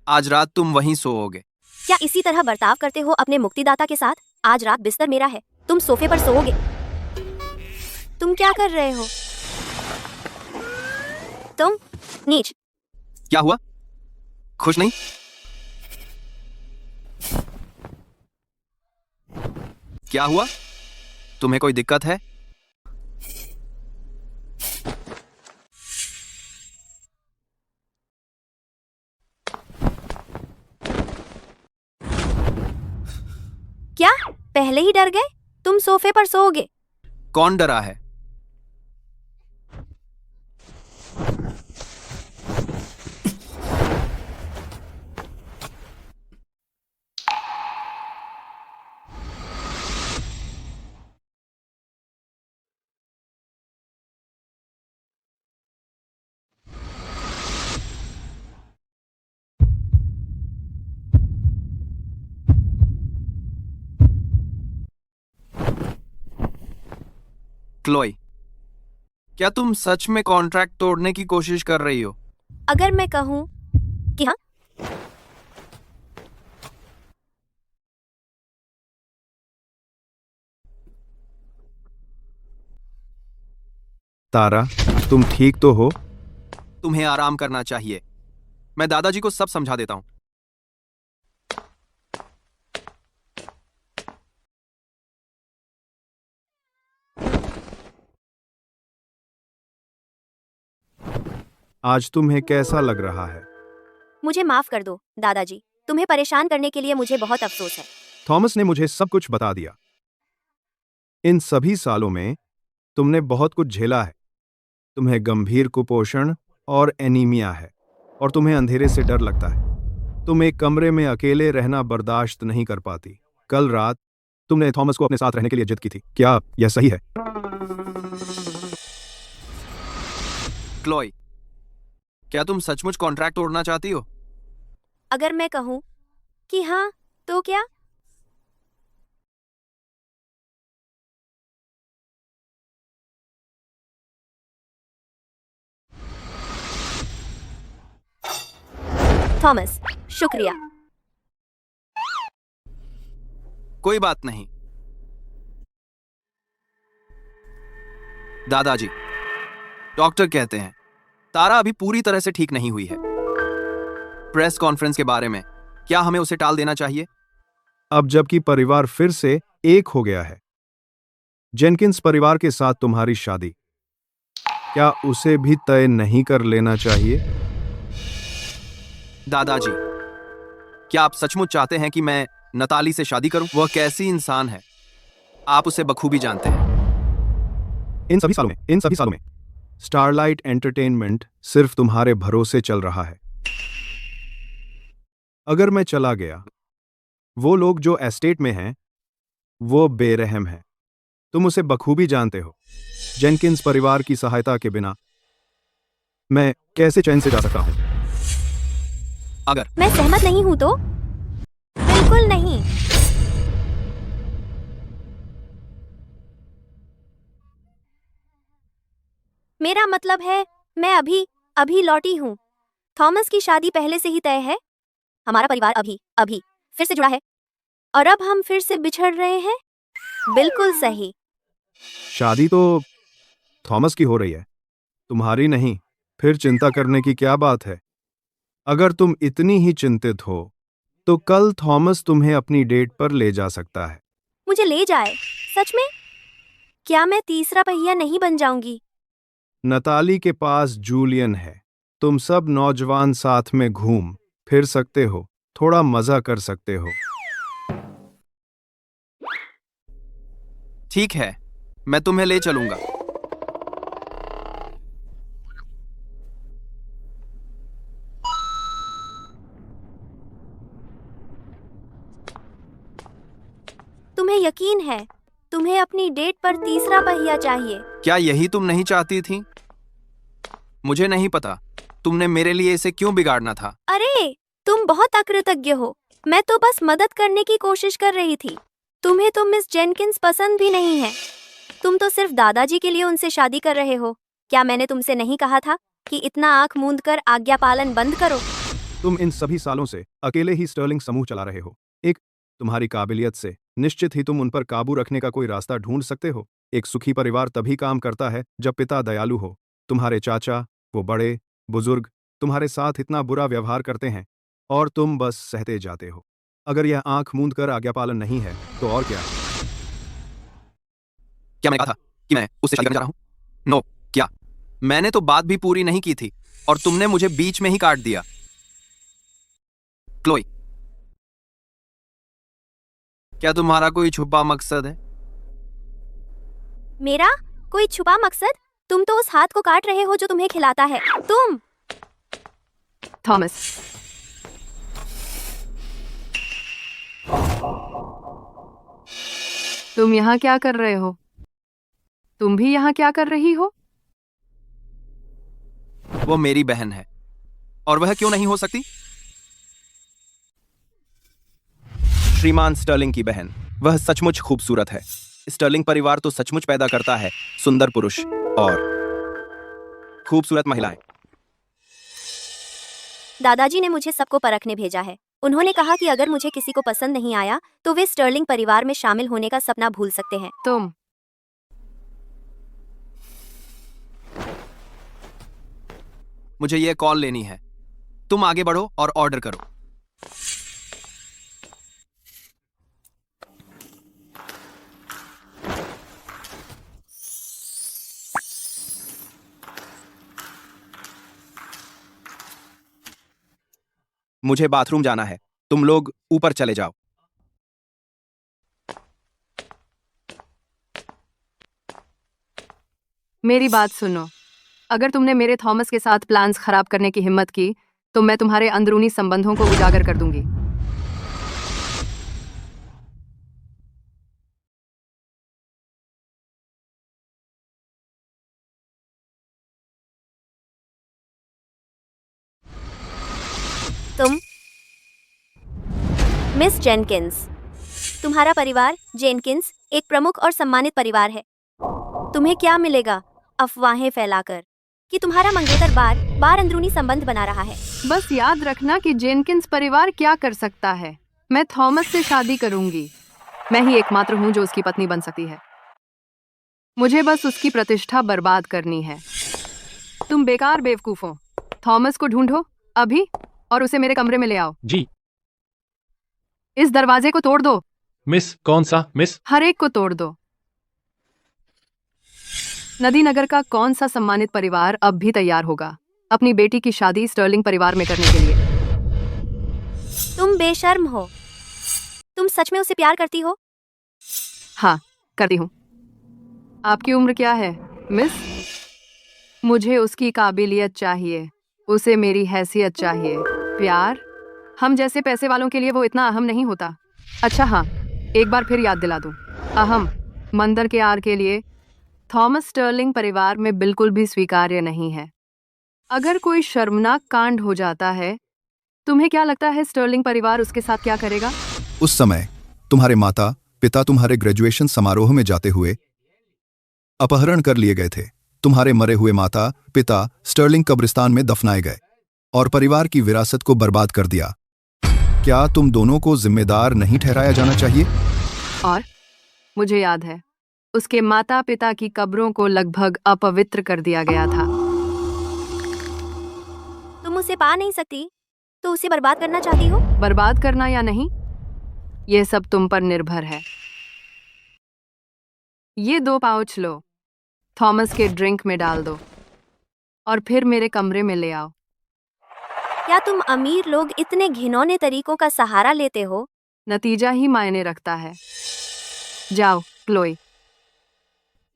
S2: आज रात तुम वहीं सोओगे।
S3: क्या इसी तरह बर्ताव करते हो अपने मुक्तिदाता के साथ? आज रात बिस्तर मेरा है, तुम सोफे पर सोओगे। तुम क्या कर रहे हो? तुम नीच।
S2: क्या हुआ? खुश नहीं? क्या हुआ? तुम्हें कोई दिक्कत है?
S3: क्या पहले ही डर गए? तुम सोफे पर सोओगे।
S2: कौन डरा है? क्लोई, क्या तुम सच में कॉन्ट्रैक्ट तोड़ने की कोशिश कर रही हो?
S3: अगर मैं कहूं कि हाँ,
S6: तारा, तुम ठीक तो हो?
S2: तुम्हें आराम करना चाहिए। मैं दादाजी को सब समझा देता हूं।
S6: आज तुम्हें कैसा लग रहा है?
S3: मुझे माफ कर दो दादाजी। तुम्हें परेशान करने के लिए मुझे बहुत अफसोस है।
S6: थॉमस ने मुझे सब कुछ बता दिया। इन सभी सालों में तुमने बहुत कुछ झेला है। तुम्हें गंभीर कुपोषण और एनीमिया है और तुम्हें अंधेरे से डर लगता है। तुम एक कमरे में अकेले रहना बर्दाश्त नहीं कर पाती। कल रात तुमने थॉमस को अपने साथ रहने के लिए जिद की थी। क्या यह सही है?
S2: क्लोई, क्या तुम सचमुच कॉन्ट्रैक्ट तोड़ना चाहती हो?
S3: अगर मैं कहूं कि हाँ, तो क्या? थॉमस, शुक्रिया।
S2: कोई बात नहीं। दादाजी, डॉक्टर कहते हैं तारा अभी पूरी तरह से ठीक नहीं हुई है। प्रेस कॉन्फ्रेंस के बारे में क्या हमें उसे टाल देना चाहिए?
S6: अब जबकि परिवार फिर से एक हो गया है, जेनकिंस परिवार के साथ तुम्हारी शादी, क्या उसे भी तय नहीं कर लेना चाहिए?
S2: दादाजी, क्या आप सचमुच चाहते हैं कि मैं नताली से शादी करूं? वह कैसी इंसान है, आप उसे बखूबी जानते हैं।
S6: इन सभी सालों में स्टारलाइट एंटरटेनमेंट सिर्फ तुम्हारे भरोसे चल रहा है। अगर मैं चला गया, वो लोग जो एस्टेट में हैं, वो बेरहम हैं। तुम उसे बखूबी जानते हो। जेनकिंस परिवार की सहायता के बिना मैं कैसे चैन से जा सकता हूं?
S2: अगर
S3: मैं सहमत नहीं हूं तो? बिल्कुल नहीं। मेरा मतलब है, मैं अभी लौटी हूं। थॉमस की शादी पहले से ही तय है। हमारा परिवार अभी फिर से जुड़ा है और अब हम फिर से बिछड़ रहे हैं। बिल्कुल सही।
S6: शादी तो थॉमस की हो रही है, तुम्हारी नहीं। फिर चिंता करने की क्या बात है? अगर तुम इतनी ही चिंतित हो तो कल थॉमस तुम्हें अपनी डेट पर ले जा सकता है।
S3: मुझे ले जाए? सच में? क्या मैं तीसरा पहिया नहीं बन जाऊंगी?
S6: नताली के पास जूलियन है। तुम सब नौजवान साथ में घूम फिर सकते हो, थोड़ा मजा कर सकते हो।
S2: ठीक है, मैं तुम्हें ले चलूंगा।
S3: तुम्हें यकीन है तुम्हें अपनी डेट पर तीसरा पहिया चाहिए?
S2: क्या यही तुम नहीं चाहती थी? मुझे नहीं पता तुमने मेरे लिए इसे क्यों बिगाड़ना था।
S3: अरे, तुम बहुत अकृतज्ञ हो। मैं तो बस मदद करने की कोशिश कर रही थी। तुम्हें तो मिस जेनकिंस पसंद भी नहीं है। तुम तो सिर्फ दादाजी के लिए उनसे शादी कर रहे हो। क्या मैंने तुमसे नहीं कहा था कि इतना आंख मूंद कर आज्ञा पालन बंद करो?
S6: तुम इन सभी सालों से अकेले ही स्टर्लिंग समूह चला रहे हो। एक तुम्हारी काबिलियत से निश्चित ही तुम उन पर काबू रखने का कोई रास्ता ढूंढ सकते हो। एक सुखी परिवार तभी काम करता है जब पिता दयालु हो। तुम्हारे चाचा, वो बड़े बुजुर्ग, तुम्हारे साथ इतना बुरा व्यवहार करते हैं और तुम बस सहते जाते हो। अगर यह आंख मूंद कर आज्ञा पालन नहीं है तो और क्या?
S2: क्या मैंने कहा था कि मैं उससे शादी करने जा रहा हूं? नो, क्या? मैंने तो बात भी पूरी नहीं की थी और तुमने मुझे बीच में ही काट दिया। क्लोई, क्या तुम्हारा कोई छुपा मकसद है?
S3: मेरा कोई छुपा मकसद? तुम तो उस हाथ को काट रहे हो जो तुम्हें खिलाता है। तुम
S7: थॉमस, तुम यहाँ क्या कर रहे हो? तुम भी यहाँ क्या कर रही हो?
S2: वो मेरी बहन है और वह क्यों नहीं हो सकती? श्रीमान स्टर्लिंग की बहन, वह सचमुच खूबसूरत है। स्टर्लिंग परिवार तो सचमुच पैदा करता है सुंदर पुरुष और खूबसूरत महिलाएं।
S3: दादाजी ने मुझे सबको परखने भेजा है। उन्होंने कहा कि अगर मुझे किसी को पसंद नहीं आया तो वे स्टर्लिंग परिवार में शामिल होने का सपना भूल सकते हैं।
S7: तुम
S2: मुझे ये कॉल लेनी है। तुम आगे बढ़ो और ऑर्डर करो। मुझे बाथरूम जाना है। तुम लोग ऊपर चले जाओ।
S7: मेरी बात सुनो। अगर तुमने मेरे थॉमस के साथ प्लान्स खराब करने की हिम्मत की तो मैं तुम्हारे अंदरूनी संबंधों को उजागर कर दूंगी।
S3: तुम मिस जेनकिंस, तुम्हारा परिवार जेनकिंस एक प्रमुख और सम्मानित परिवार है। तुम्हें क्या मिलेगा अफवाहें फैलाकर कि तुम्हारा मंगेतर बार बार अंदरूनी संबंध बना रहा है?
S7: बस याद रखना कि जेनकिंस परिवार क्या कर सकता है। मैं थॉमस से शादी करूंगी। मैं ही एकमात्र हूं जो उसकी पत्नी बन सकती है। मुझे बस उसकी प्रतिष्ठा बर्बाद करनी है। तुम बेकार बेवकूफ हो। थॉमस को ढूंढो अभी और उसे मेरे कमरे में ले आओ।
S8: जी
S7: इस दरवाजे को तोड़ दो।
S8: मिस। कौन सा मिस?
S7: हर एक को तोड़ दो। नदी नगर का कौन सा सम्मानित परिवार अब भी तैयार होगा अपनी बेटी की शादी स्टर्लिंग परिवार में करने के लिए?
S3: तुम बेशर्म हो। तुम सच में उसे प्यार करती हो?
S7: हाँ, करती हूँ। आपकी उम्र क्या है, मिस? मुझे उसकी काबिलियत चाहिए। उसे मेरी हैसियत चाहिए। प्यार? हम जैसे पैसे वालों के लिए वो इतना अहम नहीं होता। अच्छा हाँ, एक बार फिर याद दिला दूं। अहम मंदिर के आर के लिए थॉमस स्टर्लिंग परिवार में बिल्कुल भी स्वीकार्य नहीं है। अगर कोई शर्मनाक कांड हो जाता है, तुम्हें क्या लगता है स्टर्लिंग परिवार उसके साथ क्या करेगा?
S4: उस समय तुम्हारे माता पिता तुम्हारे ग्रेजुएशन समारोह में जाते हुए अपहरण कर लिए गए थे। तुम्हारे मरे हुए माता पिता स्टर्लिंग कब्रिस्तान में दफनाए गए और परिवार की विरासत को बर्बाद कर दिया। क्या तुम दोनों को जिम्मेदार नहीं ठहराया जाना चाहिए?
S7: और मुझे याद है, उसके माता पिता की कब्रों को लगभग अपवित्र कर दिया गया था।
S3: तुम उसे पा नहीं सकती तो उसे बर्बाद करना चाहती हो?
S7: बर्बाद करना या नहीं, यह सब तुम पर निर्भर है। ये 2 पाउच लो, थॉमस के ड्रिंक में डाल दो और फिर मेरे कमरे में ले आओ।
S3: क्या तुम अमीर लोग इतने घिनौने तरीकों का सहारा लेते हो?
S7: नतीजा ही मायने रखता है। जाओ क्लोई,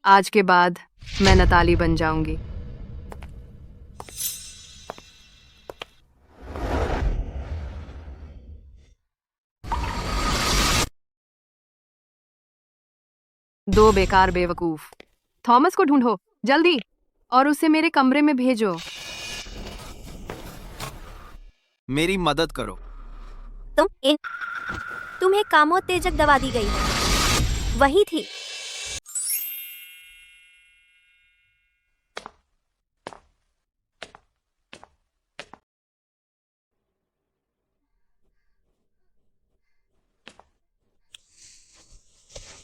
S7: आज के बाद मैं नताली बन जाऊंगी। दो बेकार बेवकूफ। थॉमस को ढूंढो जल्दी और उसे मेरे कमरे में भेजो।
S2: मेरी मदद करो।
S3: तुम्हें कामोत्तेजक दवा दी गई है। वही थी।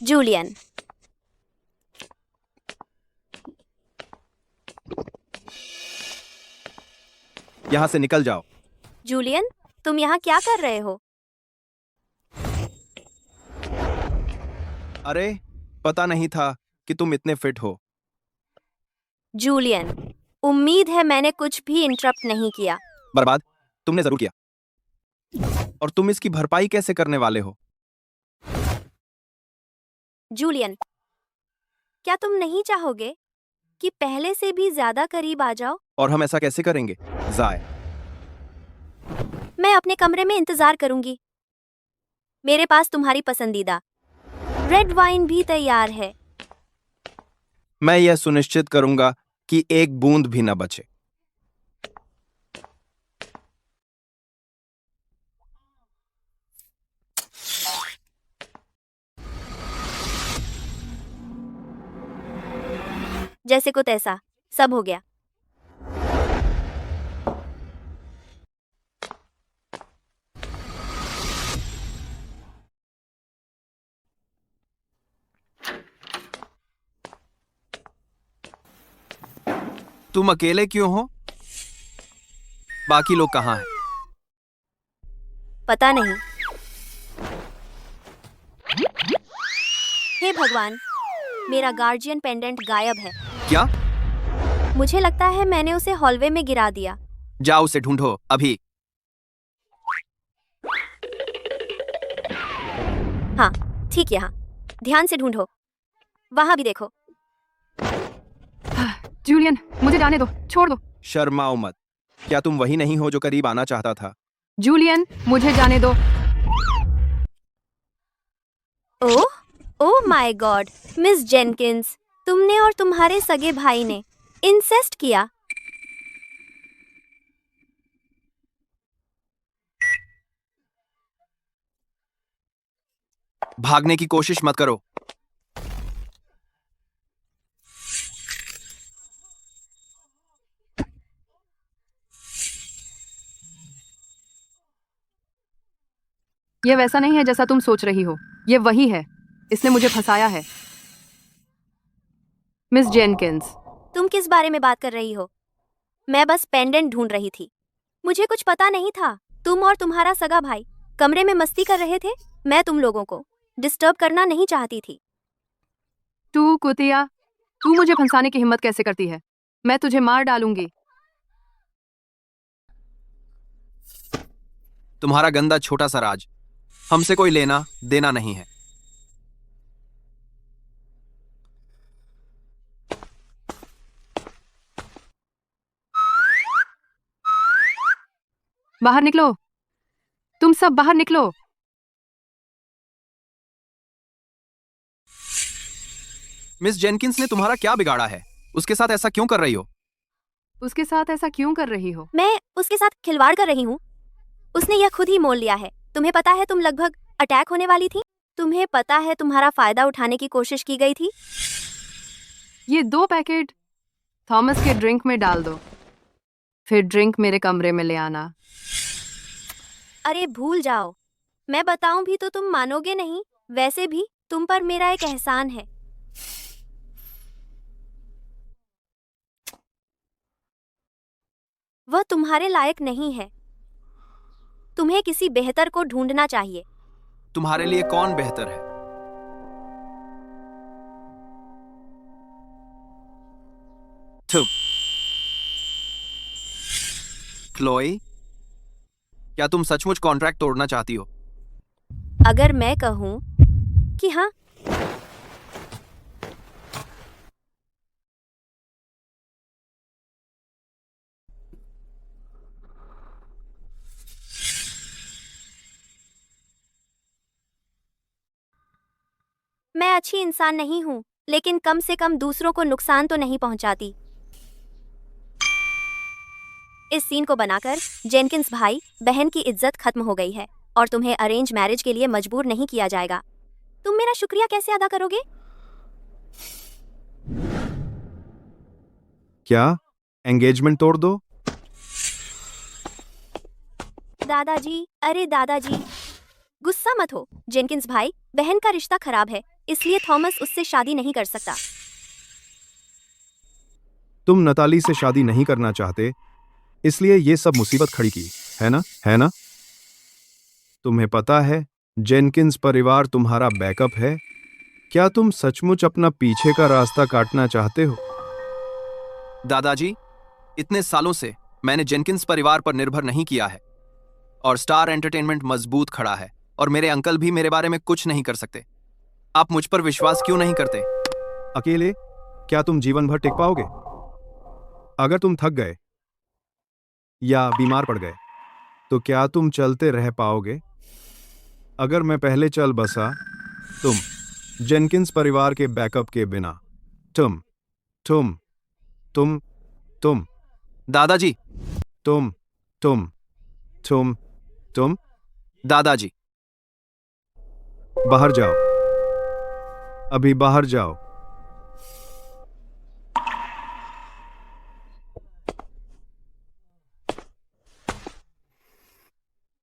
S3: जूलियन,
S2: यहाँ से निकल जाओ।
S3: जूलियन, तुम यहाँ क्या कर रहे हो?
S2: अरे, पता नहीं था कि तुम इतने फिट हो।
S3: जूलियन, उम्मीद है मैंने कुछ भी इंटरप्ट नहीं किया।
S2: बर्बाद तुमने जरूर किया। और तुम इसकी भरपाई कैसे करने वाले हो?
S3: जूलियन, क्या तुम नहीं चाहोगे कि पहले से भी ज्यादा करीब आ जाओ?
S2: और हम ऐसा कैसे करेंगे? जाय,
S3: मैं अपने कमरे में इंतजार करूंगी। मेरे पास तुम्हारी पसंदीदा रेड वाइन भी तैयार है।
S2: मैं यह सुनिश्चित करूंगा कि एक बूंद भी न बचे।
S3: जैसे को तैसा, सब हो गया।
S2: तुम अकेले क्यों हो? बाकी लोग कहाँ हैं?
S3: पता नहीं। हे भगवान, मेरा गार्जियन पेंडेंट गायब है।
S2: क्या?
S3: मुझे लगता है मैंने उसे हॉलवे में गिरा दिया।
S2: जाओ उसे ढूंढो अभी।
S3: हाँ, ठीक, यहाँ। ध्यान से ढूंढो। वहां भी देखो।
S7: जूलियन, मुझे जाने दो, छोड़ दो।
S2: शर्माओ मत। क्या तुम वही नहीं हो जो करीब आना चाहता था?
S7: जूलियन, मुझे जाने दो।
S3: Oh, oh my God, miss Jenkins, तुमने और तुम्हारे सगे भाई ने इंसेस्ट किया।
S2: भागने की कोशिश मत करो।
S7: ये वैसा नहीं है जैसा तुम सोच रही हो। ये वही है। इसने मुझे फंसाया है। मिस जेनकिंस,
S3: तुम किस बारे में बात कर रही हो? मैं बस पेंडेंट ढूंढ रही थी। मुझे कुछ पता नहीं था। तुम और तुम्हारा सगा भाई कमरे में मस्ती कर रहे थे। मैं तुम लोगों को डिस्टर्ब करना नहीं चाहती थी।
S7: तू कुतिया, तू मुझे फंसाने की हिम्मत कैसे करती है? मैं तुझे मार डालूंगी।
S2: तुम्हारा गंदा छोटा सा राज हमसे कोई लेना देना नहीं है।
S7: बाहर निकलो, तुम सब बाहर निकलो।
S2: मिस जेनकिंस ने तुम्हारा क्या बिगाड़ा है? उसके साथ ऐसा क्यों कर रही हो?
S7: उसके साथ ऐसा क्यों कर रही हो?
S3: मैं उसके साथ खिलवाड़ कर रही हूँ। उसने यह खुद ही मोल लिया है। तुम्हें पता है तुम लगभग अटैक होने वाली थी। तुम्हें पता है तुम्हारा फायदा उठाने की कोशिश की गई थी।
S7: ये 2 पैकेट थॉमस के ड्रिंक में डाल दो, फिर ड्रिंक मेरे कमरे में ले आना।
S3: अरे भूल जाओ। मैं बताऊं भी तो तुम मानोगे नहीं। वैसे भी तुम पर मेरा एक एहसान है। वह तुम्हारे लायक नहीं है। तुम्हें किसी बेहतर को ढूंढना चाहिए।
S2: तुम्हारे लिए कौन बेहतर है? थू। क्लोई, क्या तुम सचमुच कॉन्ट्रैक्ट तोड़ना चाहती हो?
S3: अगर मैं कहूं कि हाँ, मैं अच्छी इंसान नहीं हूं, लेकिन कम से कम दूसरों को नुकसान तो नहीं पहुंचाती। इस सीन को बनाकर जेनकिंस भाई बहन की इज्जत खत्म हो गई है और तुम्हें अरेंज मैरिज के लिए मजबूर नहीं किया जाएगा। तुम मेरा शुक्रिया कैसे अदा करोगे?
S6: क्या एंगेजमेंट तोड़ दो?
S3: दादाजी, अरे दादाजी, गुस्सा मत हो। जेनकिंस भाई, बहन का रिश्ता खराब है, इसलिए थॉमस उससे शादी नहीं कर सकता।
S6: तुम नताली से शादी नहीं करना चाहते, इसलिए ये सब मुसीबत खड़ी की, है ना? तुम्हें पता है जेनकिंस परिवार तुम्हारा बैकअप है। क्या तुम सचमुच अपना पीछे का रास्ता काटना चाहते हो?
S2: दादाजी, इतने सालों से मैंने जेनकिंस परिवार पर निर्भर नहीं किया है और स्टार एंटरटेनमेंट मजबूत खड़ा है और मेरे अंकल भी मेरे बारे में कुछ नहीं कर सकते। आप मुझ पर विश्वास क्यों नहीं करते?
S6: अकेले क्या तुम जीवन भर टिक पाओगे? अगर तुम थक गए या बीमार पड़ गए तो क्या तुम चलते रह पाओगे? अगर मैं पहले चल बसा, तुम जेनकिंस परिवार के बैकअप के बिना, तुम तुम तुम तुम
S2: दादाजी,
S6: तुम तुम तुम तुम
S2: दादाजी,
S6: बाहर जाओ, अभी बाहर जाओ।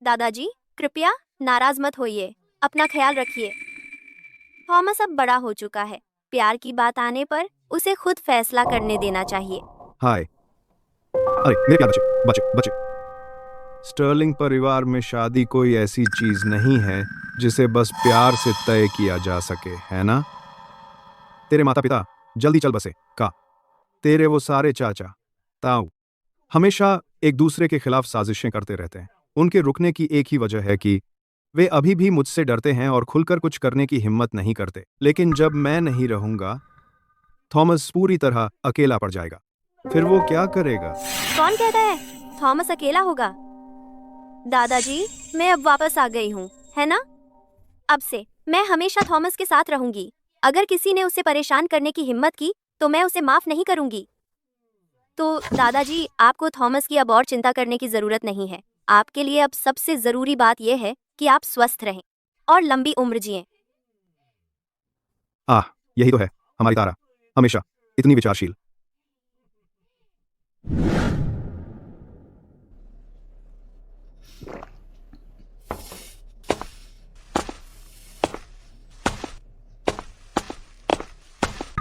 S3: दादाजी, कृपया नाराज मत होइए, अपना ख्याल रखिए। थॉमस अब बड़ा हो चुका है, प्यार की बात आने पर उसे खुद फैसला करने देना चाहिए।
S6: हाय, अरे मेरे प्यारे बच्चे बच्चे बच्चे, स्टर्लिंग परिवार में शादी कोई ऐसी चीज नहीं है जिसे बस प्यार से तय किया जा सके, है ना? तेरे माता पिता जल्दी चल बसे का, तेरे वो सारे चाचा ताऊ हमेशा एक दूसरे के खिलाफ साजिशें करते रहते हैं। उनके रुकने की एक ही वजह है कि वे अभी भी मुझसे डरते हैं और खुलकर कुछ करने की हिम्मत नहीं करते। लेकिन जब मैं नहीं रहूंगा, थॉमस पूरी तरह अकेला पड़ जाएगा। फिर वो क्या करेगा?
S3: कौन कहता है थॉमस अकेला होगा? दादाजी, मैं अब वापस आ गई हूँ, है ना? अब से मैं हमेशा थॉमस के साथ रहूंगी। अगर किसी ने उसे परेशान करने की हिम्मत की तो मैं उसे माफ नहीं करूंगी। तो दादाजी, आपको थॉमस की अब और चिंता करने की जरूरत नहीं है। आपके लिए अब सबसे जरूरी बात यह है कि आप स्वस्थ रहें और लंबी उम्र जिएं।
S6: यही तो है हमारी तारा, हमेशा इतनी विचारशील।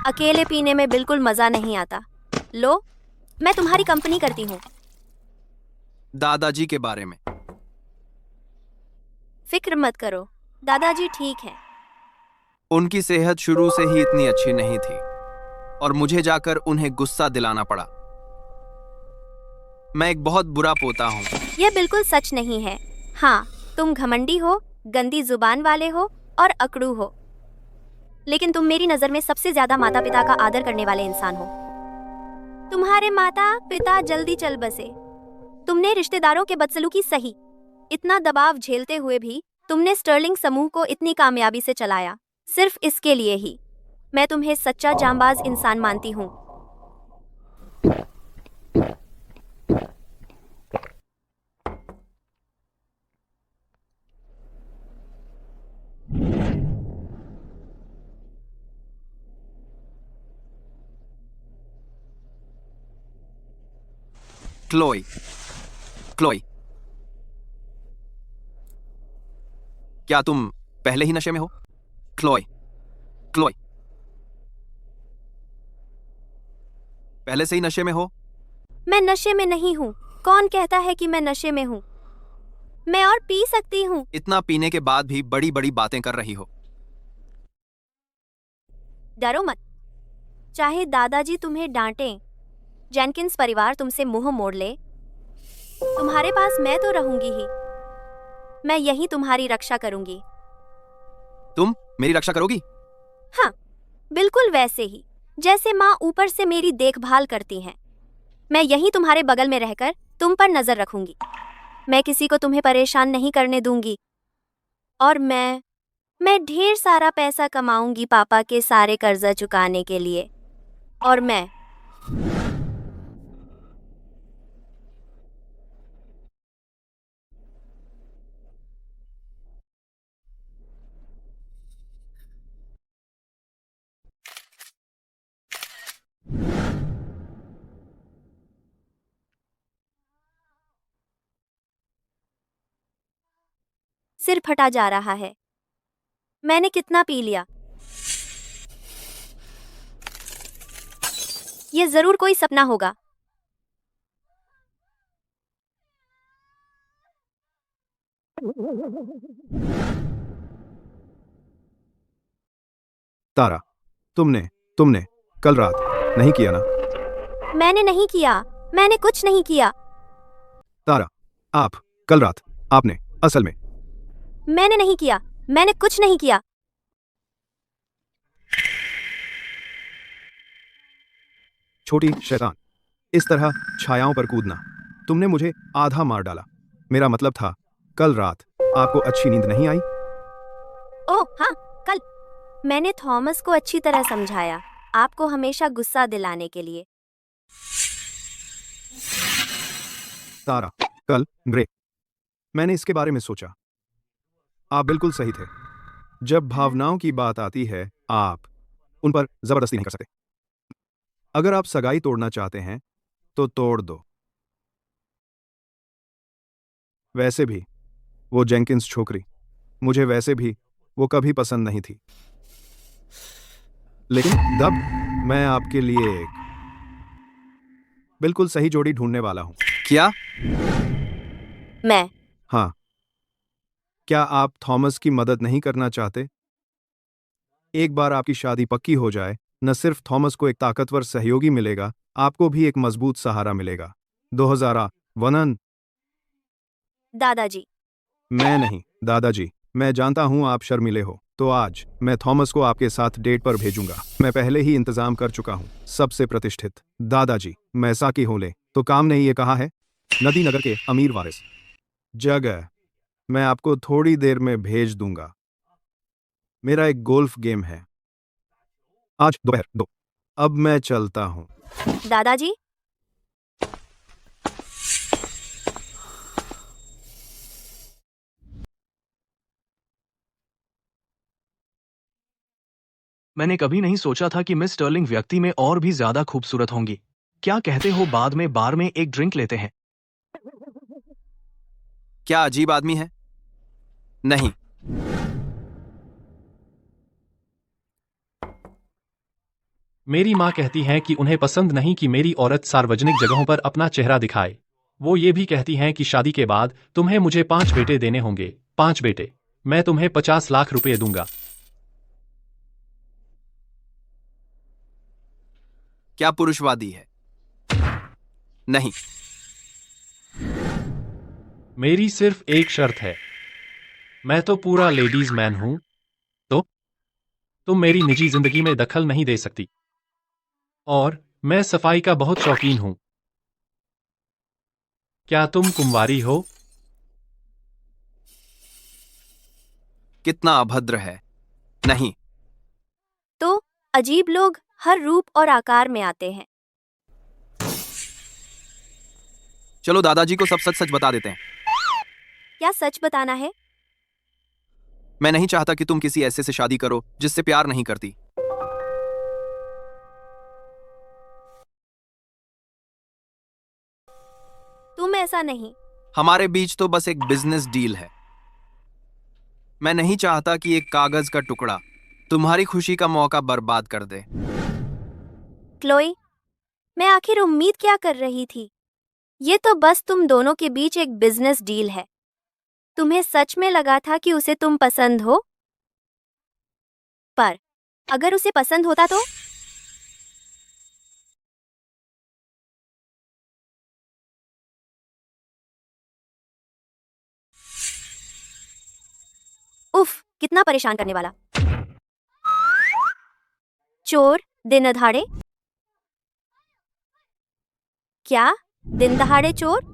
S3: अकेले पीने में बिल्कुल मजा नहीं आता। लो, मैं तुम्हारी कंपनी करती हूँ।
S2: दादाजी के बारे में
S3: फिक्र मत करो, दादाजी ठीक है।
S2: उनकी सेहत शुरू से ही इतनी अच्छी नहीं थी और मुझे जाकर उन्हें गुस्सा दिलाना पड़ा। मैं एक बहुत बुरा पोता हूँ।
S3: यह बिल्कुल सच नहीं है। हाँ, तुम घमंडी हो, गंदी जुबान वाले हो और अकड़ू हो, लेकिन तुम मेरी नजर में सबसे ज्यादा माता पिता का आदर करने वाले इंसान हो। तुम्हारे माता पिता जल्दी चल बसे। तुमने रिश्तेदारों के बदसलूकी सही, इतना दबाव झेलते हुए भी तुमने स्टर्लिंग समूह को इतनी कामयाबी से चलाया। सिर्फ इसके लिए ही मैं तुम्हें सच्चा जांबाज इंसान मानती हूँ।
S2: क्लोई, क्लोई, क्या तुम पहले ही नशे में हो? क्लोई, क्लोई, पहले से ही नशे में हो?
S3: मैं नशे में नहीं हूँ। कौन कहता है कि मैं नशे में हूँ? मैं और पी सकती हूँ।
S2: इतना पीने के बाद भी बड़ी बड़ी बातें कर रही हो।
S3: डरो मत, चाहे दादाजी तुम्हें डांटें, जेनकिंस परिवार तुमसे मुंह मोड़ ले, तुम्हारे पास मैं तो रहूंगी ही। मैं यही तुम्हारी रक्षा करूंगी।
S2: तुम मेरी रक्षा करोगी?
S3: हाँ, बिल्कुल वैसे ही जैसे माँ ऊपर से मेरी देखभाल करती हैं। मैं यही तुम्हारे बगल में रहकर तुम पर नजर रखूंगी। मैं किसी को तुम्हें परेशान नहीं करने दूंगी। और मैं ढेर सारा पैसा कमाऊंगी पापा के सारे कर्जा चुकाने के लिए। और मैं सिर फटा जा रहा है। मैंने कितना पी लिया? ये जरूर कोई सपना होगा।
S6: तारा, तुमने तुमने कल रात नहीं किया ना?
S3: मैंने नहीं किया, मैंने कुछ नहीं किया।
S6: तारा, आप कल रात आपने असल में
S3: मैंने नहीं किया, मैंने कुछ नहीं किया।
S6: छोटी शैतान, इस तरह छायाओं पर कूदना, तुमने मुझे आधा मार डाला। मेरा मतलब था कल रात आपको अच्छी नींद नहीं आई?
S3: ओह हाँ, कल मैंने थॉमस को अच्छी तरह समझाया, आपको हमेशा गुस्सा दिलाने के लिए।
S6: तारा, कल ग्रे, मैंने इसके बारे में सोचा। आप बिल्कुल सही थे। जब भावनाओं की बात आती है, आप उन पर जबरदस्ती नहीं कर सकते। अगर आप सगाई तोड़ना चाहते हैं तो तोड़ दो। वैसे भी वो जेंकिंस छोकरी, मुझे वैसे भी वो कभी पसंद नहीं थी। लेकिन तब मैं आपके लिए एक बिल्कुल सही जोड़ी ढूंढने वाला हूं।
S2: क्या?
S3: मैं
S6: हाँ, क्या आप थॉमस की मदद नहीं करना चाहते? एक बार आपकी शादी पक्की हो जाए, न सिर्फ थॉमस को एक ताकतवर सहयोगी मिलेगा, आपको भी एक मजबूत सहारा मिलेगा। 2000 वनन।
S3: दादाजी,
S6: मैं नहीं, दादाजी, मैं जानता हूं आप शर्मिले हो, तो आज मैं थॉमस को आपके साथ डेट पर भेजूंगा। मैं पहले ही इंतजाम कर चुका हूं, सबसे प्रतिष्ठित। दादाजी, मैं साकी होले तो काम नहीं, ये कहा है नदी नगर के अमीर वारिस। जगह मैं आपको थोड़ी देर में भेज दूंगा। मेरा एक गोल्फ गेम है आज दोपहर 2। अब मैं चलता हूं।
S3: दादाजी,
S1: मैंने कभी नहीं सोचा था कि मिस स्टर्लिंग व्यक्ति में और भी ज्यादा खूबसूरत होंगी। क्या कहते हो बाद में बार में एक ड्रिंक लेते हैं?
S2: क्या अजीब आदमी है? नहीं।
S8: मेरी माँ कहती हैं कि उन्हें पसंद नहीं कि मेरी औरत सार्वजनिक जगहों पर अपना चेहरा दिखाए। वो ये भी कहती हैं कि शादी के बाद तुम्हें मुझे 5 बेटे देने होंगे। 5 बेटे। मैं तुम्हें 50 लाख रुपए दूंगा।
S2: क्या पुरुषवादी है? नहीं।
S8: मेरी सिर्फ एक शर्त है। मैं तो पूरा लेडीज मैन हूं। तो तुम मेरी निजी जिंदगी में दखल नहीं दे सकती। और मैं सफाई का बहुत शौकीन हूं। क्या तुम कुंवारी हो?
S2: कितना अभद्र है। नहीं।
S3: तो अजीब लोग हर रूप और आकार में आते हैं।
S2: चलो दादाजी को सब सच सच बता देते हैं।
S3: क्या सच बताना है?
S2: मैं नहीं चाहता कि तुम किसी ऐसे से शादी करो जिससे प्यार नहीं करती।
S3: तुम ऐसा नहीं।
S2: हमारे बीच तो बस एक बिजनेस डील है। मैं नहीं चाहता कि एक कागज का टुकड़ा तुम्हारी खुशी का मौका बर्बाद कर दे।
S3: क्लोई, मैं आखिर उम्मीद क्या कर रही थी? ये तो बस तुम दोनों के बीच एक बिजनेस डील है। तुम्हें सच में लगा था कि उसे तुम पसंद हो? पर अगर उसे पसंद होता तो? उफ, कितना परेशान करने वाला। चोर दिन दहाड़े? क्या? दिन दहाड़े चोर?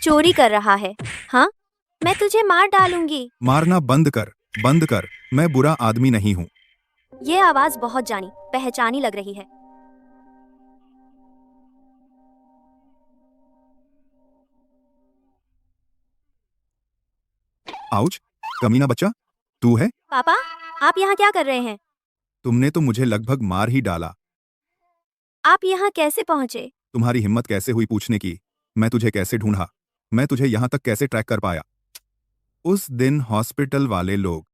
S3: चोरी कर रहा है? हाँ, मैं तुझे मार डालूंगी।
S4: मारना बंद कर, बंद कर। मैं बुरा आदमी नहीं हूं।
S3: ये आवाज बहुत जानी पहचानी लग रही है।
S4: आउच, कमीना बच्चा, तू है?
S3: पापा, आप यहाँ क्या कर रहे हैं?
S4: तुमने तो मुझे लगभग मार ही डाला।
S3: आप यहाँ कैसे पहुंचे?
S4: तुम्हारी हिम्मत कैसे हुई पूछने की? मैं तुझे कैसे ढूंढा? मैं तुझे यहां तक कैसे ट्रैक कर पाया? उस दिन हॉस्पिटल वाले लोग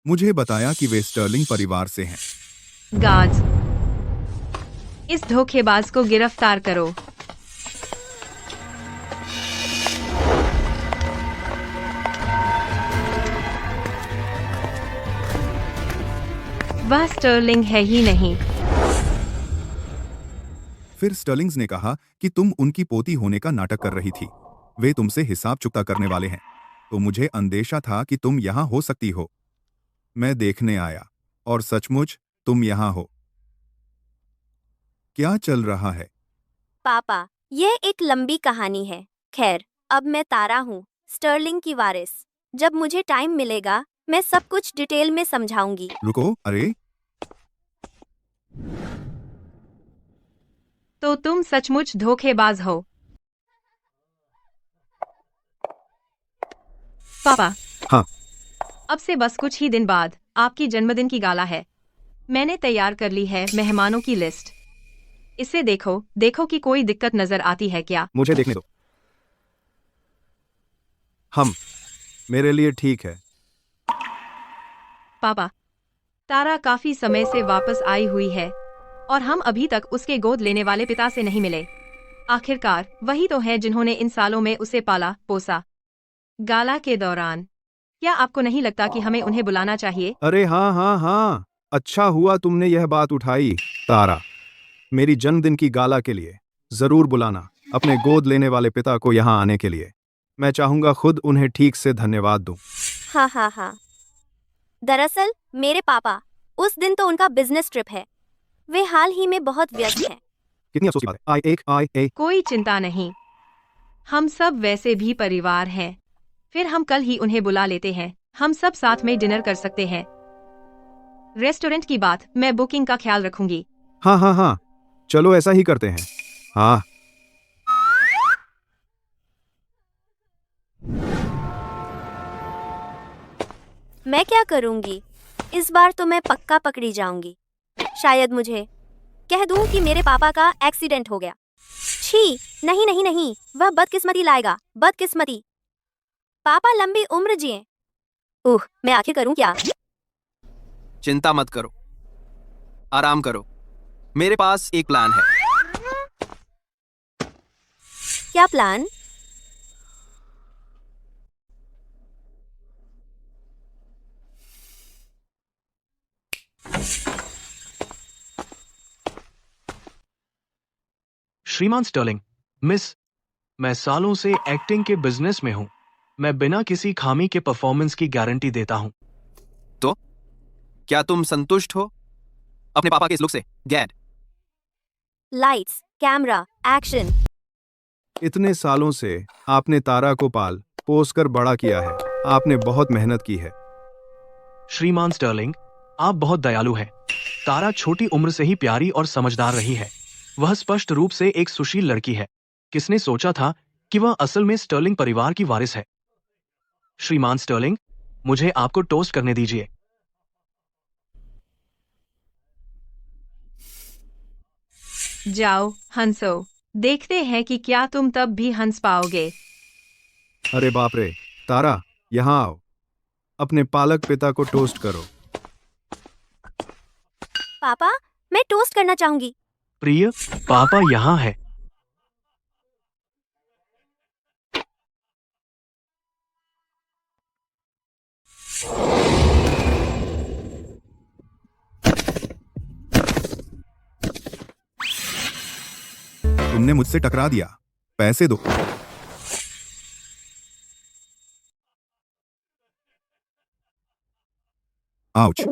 S4: मुझे बताया कि वे स्टर्लिंग परिवार से हैं।
S5: गार्ड्स, इस धोखेबाज को गिरफ्तार करो। वह स्टर्लिंग है ही नहीं।
S4: फिर स्टर्लिंग्स ने कहा कि तुम उनकी पोती होने का नाटक कर रही थी। वे तुमसे हिसाब चुकता करने वाले हैं। तो मुझे अंदेशा था कि तुम यहां हो सकती हो। मैं देखने आया और सचमुच तुम यहां हो। क्या चल रहा है?
S3: पापा, यह एक लंबी कहानी है। खैर, अब मैं तारा हूँ, स्टर्लिंग की वारिस। जब मुझे टाइम मिलेगा मैं सब कुछ डिटेल में समझाऊंगी।
S4: रुको, अरे
S5: तो तुम सचमुच धोखेबाज हो। पापा,
S6: हाँ।
S5: अब से बस कुछ ही दिन बाद आपकी जन्मदिन की गाला है। मैंने तैयार कर ली है मेहमानों की लिस्ट। इसे देखो, देखो कि कोई दिक्कत नजर आती है क्या।
S6: मुझे देखने दो। मेरे लिए ठीक है।
S5: पापा, तारा काफी समय से वापस आई हुई है और हम अभी तक उसके गोद लेने वाले पिता से नहीं मिले। आखिरकार वही तो है जिन्होंने इन सालों में उसे पाला पोसा। गाला के दौरान क्या आपको नहीं लगता कि हमें उन्हें बुलाना चाहिए?
S6: अरे हाँ हाँ हाँ, अच्छा हुआ तुमने यह बात उठाई। तारा, मेरी जन्मदिन की गाला के लिए जरूर बुलाना अपने गोद लेने वाले पिता को यहाँ आने के लिए। मैं चाहूंगा खुद उन्हें ठीक से धन्यवाद दूं।
S3: हाँ हाँ हाँ। दरअसल मेरे पापा, उस दिन तो उनका बिजनेस ट्रिप है। वे हाल ही में बहुत व्यस्त हैं।
S6: कितनी अफसोस की बात है। आई
S5: कोई चिंता नहीं, हम सब वैसे भी परिवार हैं। फिर हम कल ही उन्हें बुला लेते हैं। हम सब साथ में डिनर कर सकते हैं। रेस्टोरेंट की बात मैं बुकिंग का ख्याल रखूंगी।
S6: हाँ हाँ हाँ, चलो ऐसा ही करते हैं। हाँ।
S3: मैं क्या करूंगी? इस बार तो मैं पक्का पकड़ी जाऊंगी। शायद मुझे कह दूं कि मेरे पापा का एक्सीडेंट हो गया। छी, नहीं नहीं नहीं, वह बदकिस्मती लाएगा, बदकिस्मती। पापा लंबी उम्र जिए। मैं आखिर करूं क्या?
S2: चिंता मत करो, आराम करो। मेरे पास एक प्लान है।
S3: क्या प्लान?
S1: श्रीमान स्टर्लिंग, मिस, मैं सालों से एक्टिंग के बिजनेस में हूं। मैं बिना किसी खामी के परफॉर्मेंस की गारंटी देता हूं।
S2: तो क्या तुम संतुष्ट हो अपने पापा के इस लुक से? गैड,
S3: लाइट्स, कैमरा, एक्शन।
S6: इतने सालों से आपने तारा को पाल पोस कर बड़ा किया है। आपने बहुत मेहनत की है।
S1: श्रीमान स्टर्लिंग, आप बहुत दयालु हैं। तारा छोटी उम्र से ही प्यारी और समझदार रही है। वह स्पष्ट रूप से एक सुशील लड़की है। किसने सोचा था कि वह असल में स्टर्लिंग परिवार की वारिस है? श्रीमान स्टर्लिंग, मुझे आपको टोस्ट करने दीजिए।
S5: जाओ हंसो, देखते हैं कि क्या तुम तब भी हंस पाओगे।
S6: अरे बाप रे, तारा यहाँ आओ, अपने पालक पिता को टोस्ट करो।
S3: पापा, मैं टोस्ट करना चाहूंगी।
S1: प्रिय, पापा यहाँ है।
S4: तुमने मुझसे टकरा दिया। पैसे दो। आउच।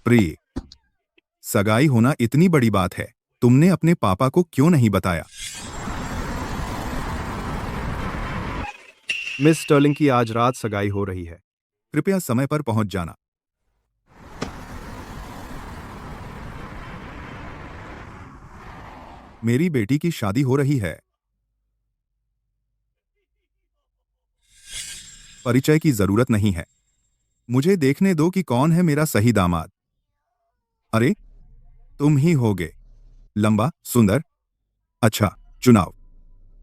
S4: प्रिय, सगाई होना इतनी बड़ी बात है। तुमने अपने पापा को क्यों नहीं बताया?
S6: मिस स्टर्लिंग की आज रात सगाई हो रही है।
S4: कृपया समय पर पहुंच जाना। मेरी बेटी की शादी हो रही है। परिचय की जरूरत नहीं है। मुझे देखने दो कि कौन है मेरा सही दामाद। अरे, तुम ही होगे। लंबा, सुंदर, अच्छा चुनाव।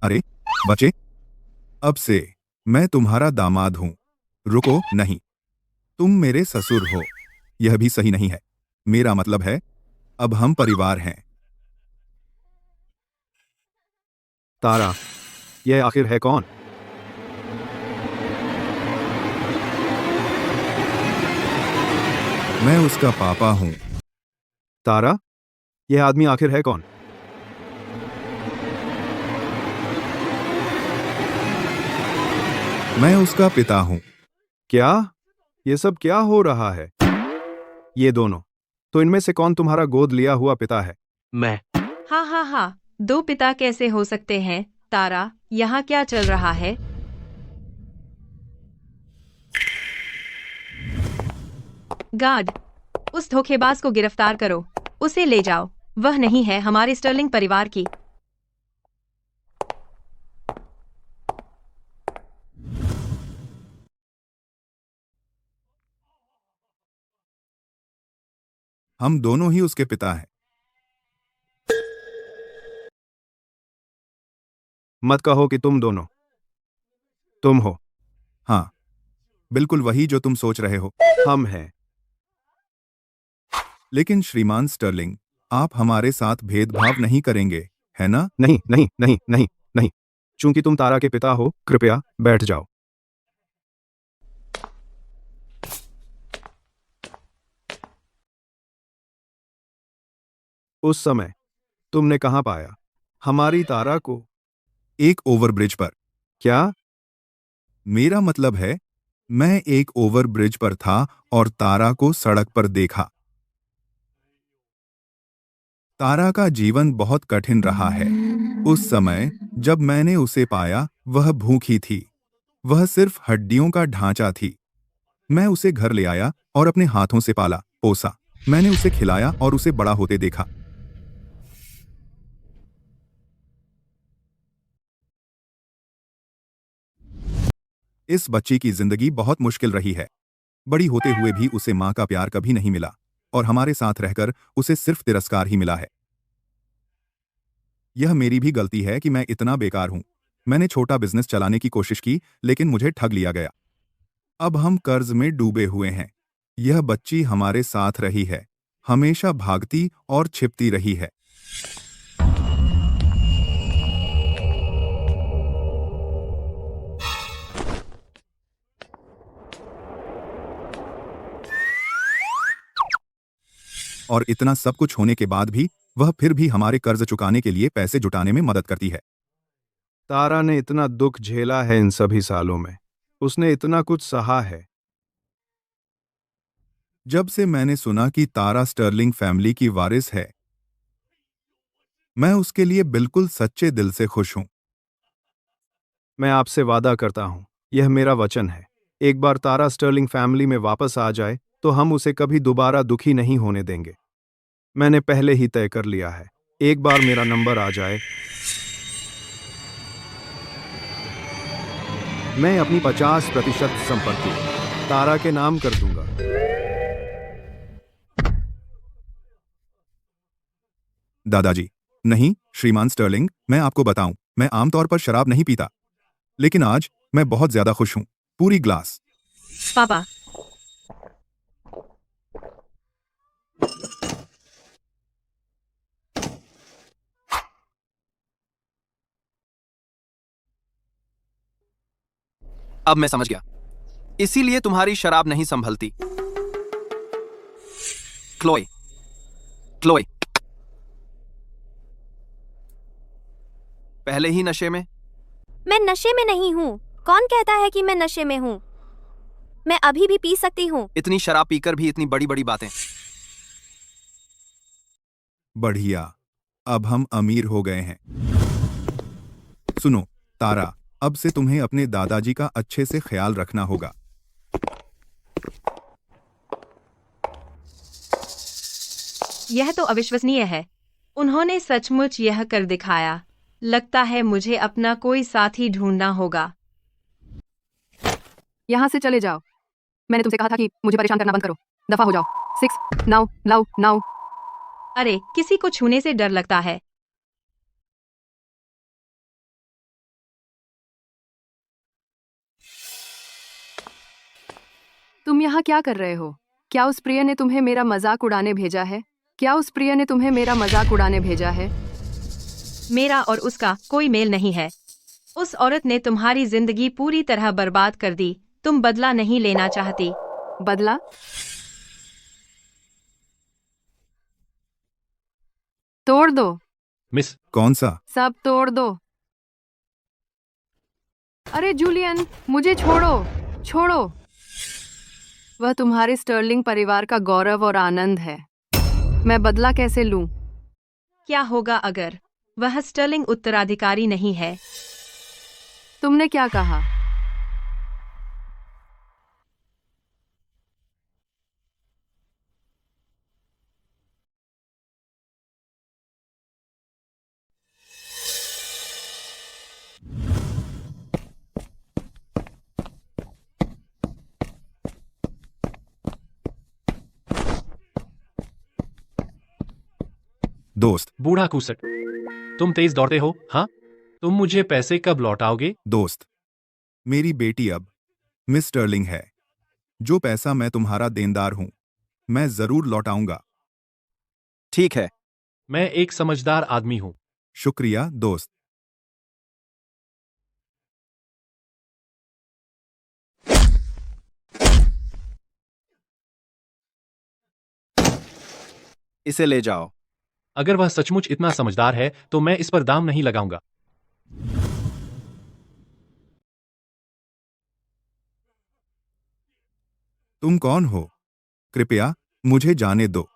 S4: अरे बच्चे, अब से मैं तुम्हारा दामाद हूं। रुको, नहीं, तुम मेरे ससुर हो। यह भी सही नहीं है। मेरा मतलब है, अब हम परिवार हैं।
S6: तारा, यह आखिर है कौन?
S4: मैं उसका पापा हूं।
S6: तारा, यह आदमी आखिर है कौन?
S4: मैं उसका पिता हूं।
S6: क्या? ये सब क्या हो रहा है? ये दोनों, तो इनमें से कौन तुम्हारा गोद लिया हुआ पिता है?
S1: मैं।
S5: हाँ हाँ हाँ, दो पिता कैसे हो सकते हैं? तारा, यहाँ क्या चल रहा है? गार्ड, उस धोखेबाज को गिरफ्तार करो। उसे ले जाओ। वह नहीं है हमारे स्टर्लिंग परिवार की।
S4: हम दोनों ही उसके पिता हैं।
S6: मत कहो कि तुम दोनों। तुम हो।
S4: हाँ, बिल्कुल वही जो तुम सोच रहे हो।
S6: हम हैं।
S4: लेकिन श्रीमान स्टर्लिंग, आप हमारे साथ भेदभाव नहीं करेंगे, है ना?
S6: नहीं नहीं नहीं नहीं नहीं। चूंकि तुम तारा के पिता हो, कृपया बैठ जाओ। उस समय तुमने कहां पाया हमारी तारा को?
S4: एक ओवरब्रिज पर।
S6: क्या?
S4: मेरा मतलब है, मैं एक ओवरब्रिज पर था और तारा को सड़क पर देखा। तारा का जीवन बहुत कठिन रहा है। उस समय जब मैंने उसे पाया, वह भूखी थी। वह सिर्फ हड्डियों का ढांचा थी। मैं उसे घर ले आया और अपने हाथों से पाला पोसा। मैंने उसे खिलाया और उसे बड़ा होते देखा। इस बच्ची की जिंदगी बहुत मुश्किल रही है। बड़ी होते हुए भी उसे मां का प्यार कभी नहीं मिला और हमारे साथ रहकर उसे सिर्फ तिरस्कार ही मिला है। यह मेरी भी गलती है कि मैं इतना बेकार हूं। मैंने छोटा बिजनेस चलाने की कोशिश की, लेकिन मुझे ठग लिया गया। अब हम कर्ज में डूबे हुए हैं। यह बच्ची हमारे साथ रही है, हमेशा भागती और छिपती रही है। और इतना सब कुछ होने के बाद भी वह फिर भी हमारे कर्ज चुकाने के लिए पैसे जुटाने में मदद करती है।
S6: तारा ने इतना दुख झेला है इन सभी सालों में। उसने इतना कुछ सहा है।
S4: जब से मैंने सुना कि तारा स्टर्लिंग फैमिली की वारिस है, मैं उसके लिए बिल्कुल सच्चे दिल से खुश हूं।
S6: मैं आपसे वादा करता हूं, यह मेरा वचन है, एक बार तारा स्टर्लिंग फैमिली में वापस आ जाए तो हम उसे कभी दोबारा दुखी नहीं होने देंगे। मैंने पहले ही तय कर लिया है, एक बार मेरा नंबर आ जाए, मैं अपनी 50% संपत्ति तारा के नाम कर दूंगा।
S4: दादाजी, नहीं श्रीमान स्टर्लिंग, मैं आपको बताऊं, मैं आमतौर पर शराब नहीं पीता, लेकिन आज मैं बहुत ज्यादा खुश हूं। पूरी ग्लास।
S5: पापा,
S2: अब मैं समझ गया, इसीलिए तुम्हारी शराब नहीं संभलती। क्लोई, क्लोई, पहले ही नशे में।
S3: मैं नशे में नहीं हूँ। कौन कहता है कि मैं नशे में हूँ? मैं अभी भी पी सकती हूँ।
S2: इतनी शराब पीकर भी इतनी बड़ी बड़ी बातें।
S4: बढ़िया, अब हम अमीर हो गए हैं। सुनो तारा, अब से तुम्हें अपने दादाजी का अच्छे से ख्याल रखना होगा।
S5: यह तो अविश्वसनीय है। उन्होंने सचमुच यह कर दिखाया। लगता है मुझे अपना कोई साथी ढूंढना होगा।
S7: यहाँ से चले जाओ। मैंने तुमसे कहा था कि मुझे परेशान करना बंद करो। दफा हो जाओ। 6 नाउ नाउ नाउ।
S5: अरे किसी को छूने से डर लगता है।
S7: तुम यहाँ क्या कर रहे हो? क्या उस प्रिय ने तुम्हें मेरा मजाक उड़ाने भेजा है? क्या उस प्रिय ने तुम्हें मेरा मजाक उड़ाने भेजा है?
S5: मेरा और उसका कोई मेल नहीं है। उस औरत ने तुम्हारी जिंदगी पूरी तरह बर्बाद कर दी। तुम बदला नहीं लेना चाहती।
S7: बदला? तोड़ दो,
S8: मिस,
S4: कौन सा?
S7: सब तोड़ दो। अरे जूलियन, मुझे छोड़ो, छोड़ो। वह तुम्हारे स्टर्लिंग परिवार का गौरव और आनंद है। मैं बदला कैसे लूं?
S5: क्या होगा अगर वह स्टर्लिंग उत्तराधिकारी नहीं है?
S7: तुमने क्या कहा?
S4: दोस्त,
S8: बूढ़ा कूसट, तुम तेज दौड़ते हो, हाँ? तुम मुझे पैसे कब लौटाओगे?
S4: दोस्त, मेरी बेटी अब मिस स्टर्लिंग है। जो पैसा मैं तुम्हारा देनदार हूं, मैं जरूर लौटाऊंगा।
S2: ठीक है।
S8: मैं एक समझदार आदमी हूँ।
S4: शुक्रिया दोस्त।
S2: इसे ले जाओ।
S8: अगर वह सचमुच इतना समझदार है तो मैं इस पर दाम नहीं लगाऊंगा।
S4: तुम कौन हो? कृपया मुझे जाने दो।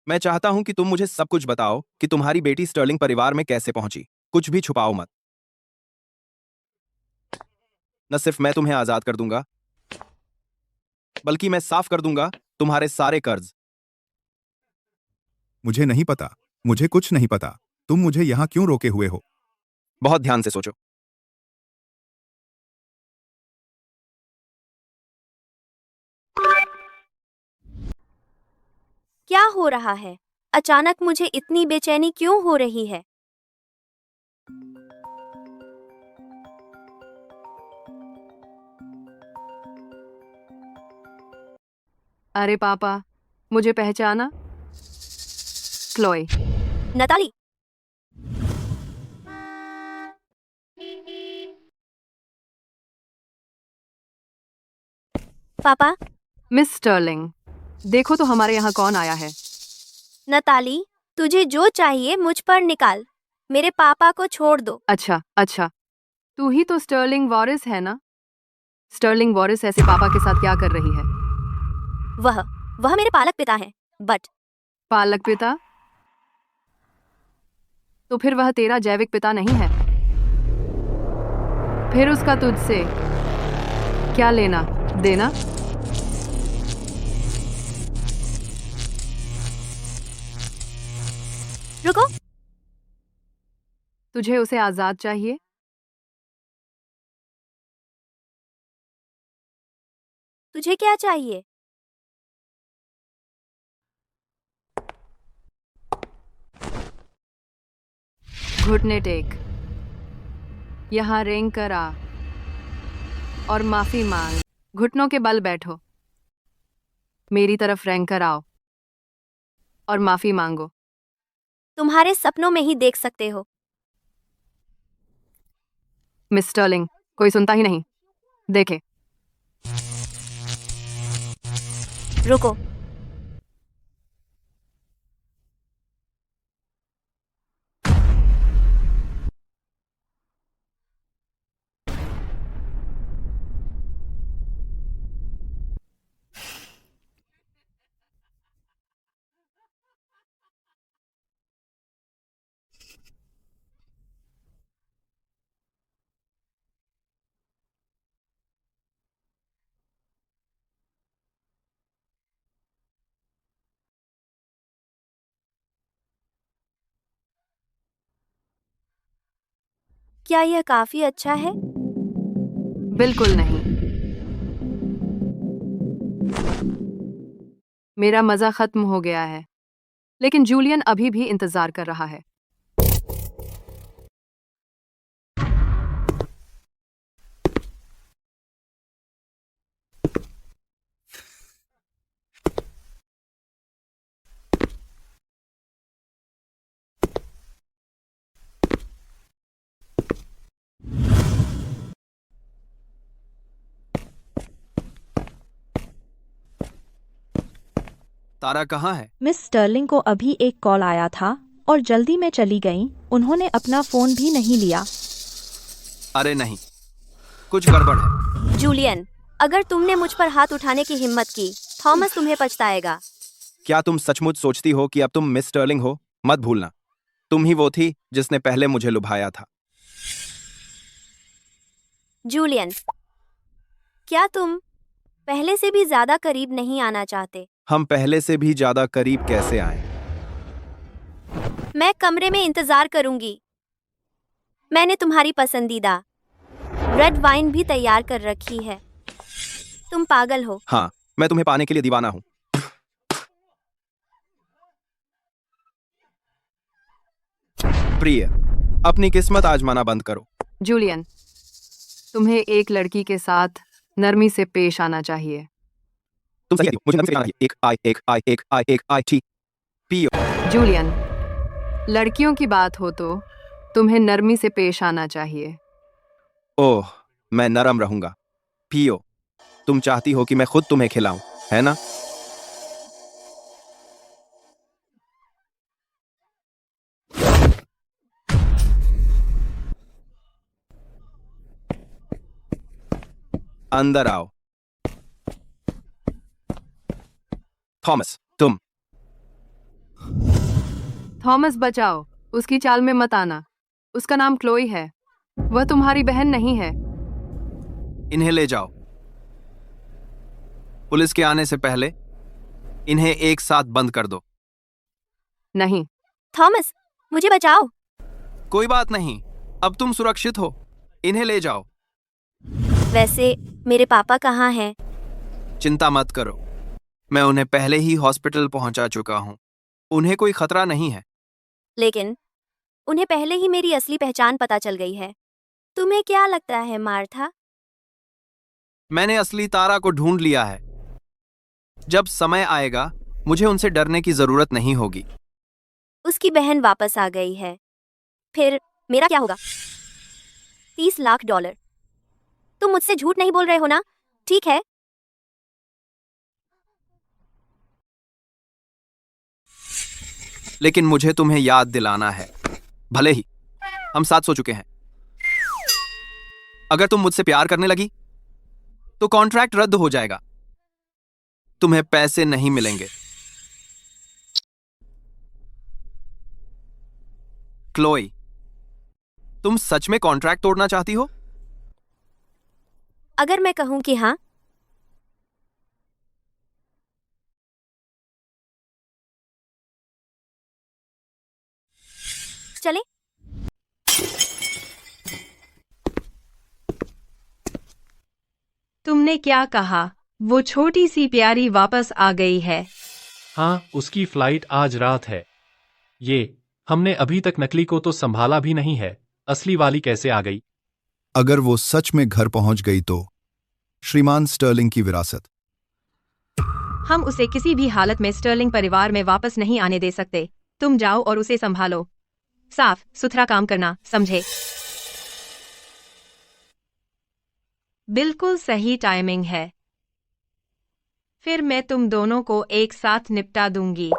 S2: मैं चाहता हूं कि तुम मुझे सब कुछ बताओ कि तुम्हारी बेटी स्टर्लिंग परिवार में कैसे पहुंची। कुछ भी छुपाओ मत। न सिर्फ मैं तुम्हें आजाद कर दूंगा, बल्कि मैं साफ कर दूंगा तुम्हारे सारे कर्ज।
S4: मुझे नहीं पता, मुझे कुछ नहीं पता। तुम मुझे यहां क्यों रोके हुए हो?
S2: बहुत ध्यान से सोचो।
S3: क्या हो रहा है? अचानक मुझे इतनी बेचैनी क्यों हो रही है?
S7: अरे पापा, मुझे पहचाना? क्लोए।
S3: नताली, पापा,
S7: मिस स्टर्लिंग, देखो तो हमारे यहाँ कौन आया है।
S3: नताली, तुझे जो चाहिए मुझ पर निकाल। मेरे पापा को छोड़ दो।
S7: अच्छा अच्छा, तू ही तो स्टर्लिंग वॉरिस है ना? स्टर्लिंग वॉरिस ऐसे पापा के साथ क्या कर रही है?
S3: वह मेरे पालक पिता हैं, बट
S7: पालक पिता? तो फिर वह तेरा जैविक पिता नहीं है? फिर उसका तुझसे क्या लेना देना?
S3: रुको,
S7: तुझे उसे आजाद चाहिए?
S3: तुझे क्या चाहिए?
S7: घुटने टेक, यहाँ रेंग कर आ और माफी मांग। घुटनों के बल बैठो, मेरी तरफ रेंग कर आओ और माफी मांगो।
S3: तुम्हारे सपनों में ही देख सकते हो।
S7: मिस स्टर्लिंग, कोई सुनता ही नहीं। देखे,
S3: रुको, क्या यह काफी अच्छा है?
S7: बिल्कुल नहीं। मेरा मजा खत्म हो गया है। लेकिन जूलियन अभी भी इंतजार कर रहा है।
S2: तारा कहाँ है?
S9: मिस स्टर्लिंग को अभी एक कॉल आया था और जल्दी में चली गई। उन्होंने अपना फोन भी नहीं लिया।
S2: अरे नहीं, कुछ गड़बड़ है।
S3: जूलियन, अगर तुमने मुझ पर हाथ उठाने की हिम्मत की, थॉमस तुम्हें पछताएगा।
S2: क्या तुम सचमुच सोचती हो कि अब तुम मिस स्टर्लिंग हो? मत भूलना, तुम ही वो थी जिसने पहले मुझे लुभाया था।
S3: जूलियन, क्या तुम पहले से भी ज्यादा करीब नहीं आना चाहते?
S2: हम पहले से भी ज्यादा करीब कैसे आए?
S3: मैं कमरे में इंतजार करूंगी। मैंने तुम्हारी पसंदीदा रेड वाइन भी तैयार कर रखी है। तुम पागल हो।
S2: हाँ, मैं तुम्हें पाने के लिए दीवाना हूं। प्रिय, अपनी किस्मत आजमाना बंद करो।
S7: जूलियन, तुम्हें एक लड़की के साथ नरमी से पेश आना चाहिए।
S2: तुम सही कहती हो, मुझे नर्म से कहना चाहिए। एक आई टी पियो।
S7: जूलियन, लड़कियों की बात हो तो तुम्हें नरमी से पेश आना चाहिए।
S2: ओह, मैं नरम रहूंगा। पियो, तुम चाहती हो कि मैं खुद तुम्हें खिलाऊं, है ना? अंदर आओ। थॉमस, तुम।
S7: थॉमस, बचाओ, उसकी चाल में मत आना। उसका नाम क्लोई है, वह तुम्हारी बहन नहीं है।
S2: इन्हें ले जाओ। पुलिस के आने से पहले इन्हें एक साथ बंद कर दो।
S7: नहीं।
S3: थॉमस, मुझे बचाओ।
S2: कोई बात नहीं, अब तुम सुरक्षित हो। इन्हें ले जाओ।
S3: वैसे मेरे पापा कहाँ हैं?
S2: चिंता मत करो, मैं उन्हें पहले ही हॉस्पिटल पहुंचा चुका हूं। उन्हें कोई खतरा नहीं है।
S3: लेकिन उन्हें पहले ही मेरी असली पहचान पता चल गई है। तुम्हें क्या लगता है मार्था?
S2: मैंने असली तारा को ढूंढ लिया है। जब समय आएगा, मुझे उनसे डरने की जरूरत नहीं होगी।
S3: उसकी बहन वापस आ गई है। फिर मेरा क्या होगा? $30 लाख। तुम मुझसे झूठ नहीं बोल रहे हो ना? ठीक है।
S2: लेकिन मुझे तुम्हें याद दिलाना है, भले ही हम साथ सो चुके हैं। अगर तुम मुझसे प्यार करने लगी तो कॉन्ट्रैक्ट रद्द हो जाएगा। तुम्हें पैसे नहीं मिलेंगे। क्लोई, तुम सच में कॉन्ट्रैक्ट तोड़ना चाहती हो?
S3: अगर मैं कहूं कि हाँ, चले?
S5: तुमने क्या कहा? वो छोटी सी प्यारी वापस आ गई है।
S8: हाँ, उसकी फ्लाइट आज रात है। ये हमने अभी तक नकली को तो संभाला भी नहीं है, असली वाली कैसे आ गई?
S4: अगर वो सच में घर पहुंच गई तो श्रीमान स्टर्लिंग की विरासत।
S5: हम उसे किसी भी हालत में स्टर्लिंग परिवार में वापस नहीं आने दे सकते। तुम जाओ और उसे संभालो। साफ सुथरा काम करना, समझे? बिल्कुल सही टाइमिंग है। फिर मैं तुम दोनों को एक साथ निपटा दूंगी।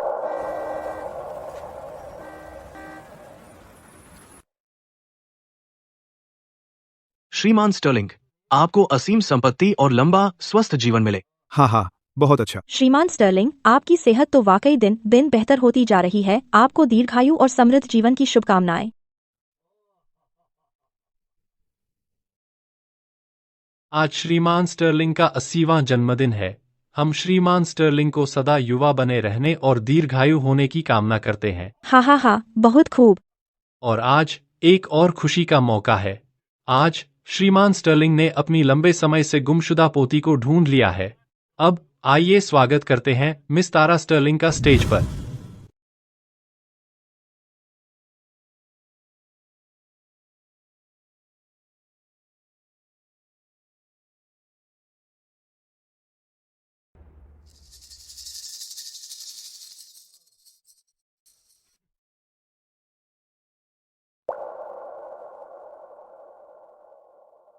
S1: श्रीमान स्टर्लिंग, आपको असीम संपत्ति और लंबा स्वस्थ जीवन मिले।
S6: हाँ हाँ, बहुत अच्छा।
S9: श्रीमान स्टर्लिंग, आपकी सेहत तो वाकई दिन दिन बेहतर होती जा रही है। आपको दीर्घायु और समृद्ध जीवन की शुभकामनाएं।
S8: आज श्रीमान स्टर्लिंग का 80वां जन्मदिन है। हम श्रीमान स्टर्लिंग को सदा युवा बने रहने और दीर्घायु होने की कामना करते हैं।
S9: हा हा हा, बहुत खूब।
S8: और आज एक और खुशी का मौका है। आज श्रीमान स्टर्लिंग ने अपनी लंबे समय से गुमशुदा पोती को ढूंढ लिया है। अब आइए स्वागत करते हैं मिस तारा स्टर्लिंग का स्टेज पर।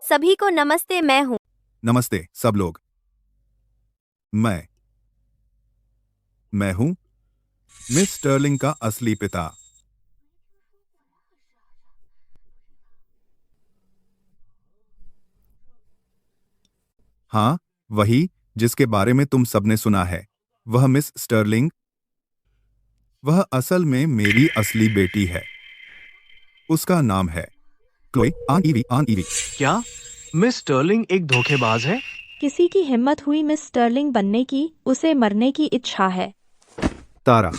S3: सभी को नमस्ते, मैं हूँ।
S4: नमस्ते सब लोग। मैं हूं मिस स्टर्लिंग का असली पिता। हाँ, वही जिसके बारे में तुम सबने सुना है, वह मिस स्टर्लिंग। वह असल में मेरी असली बेटी है। उसका नाम है क्लोई आन ईवी।
S1: क्या मिस स्टर्लिंग एक धोखेबाज है?
S9: किसी की हिम्मत हुई मिस स्टर्लिंग बनने की, उसे मरने की इच्छा है।
S6: तारा,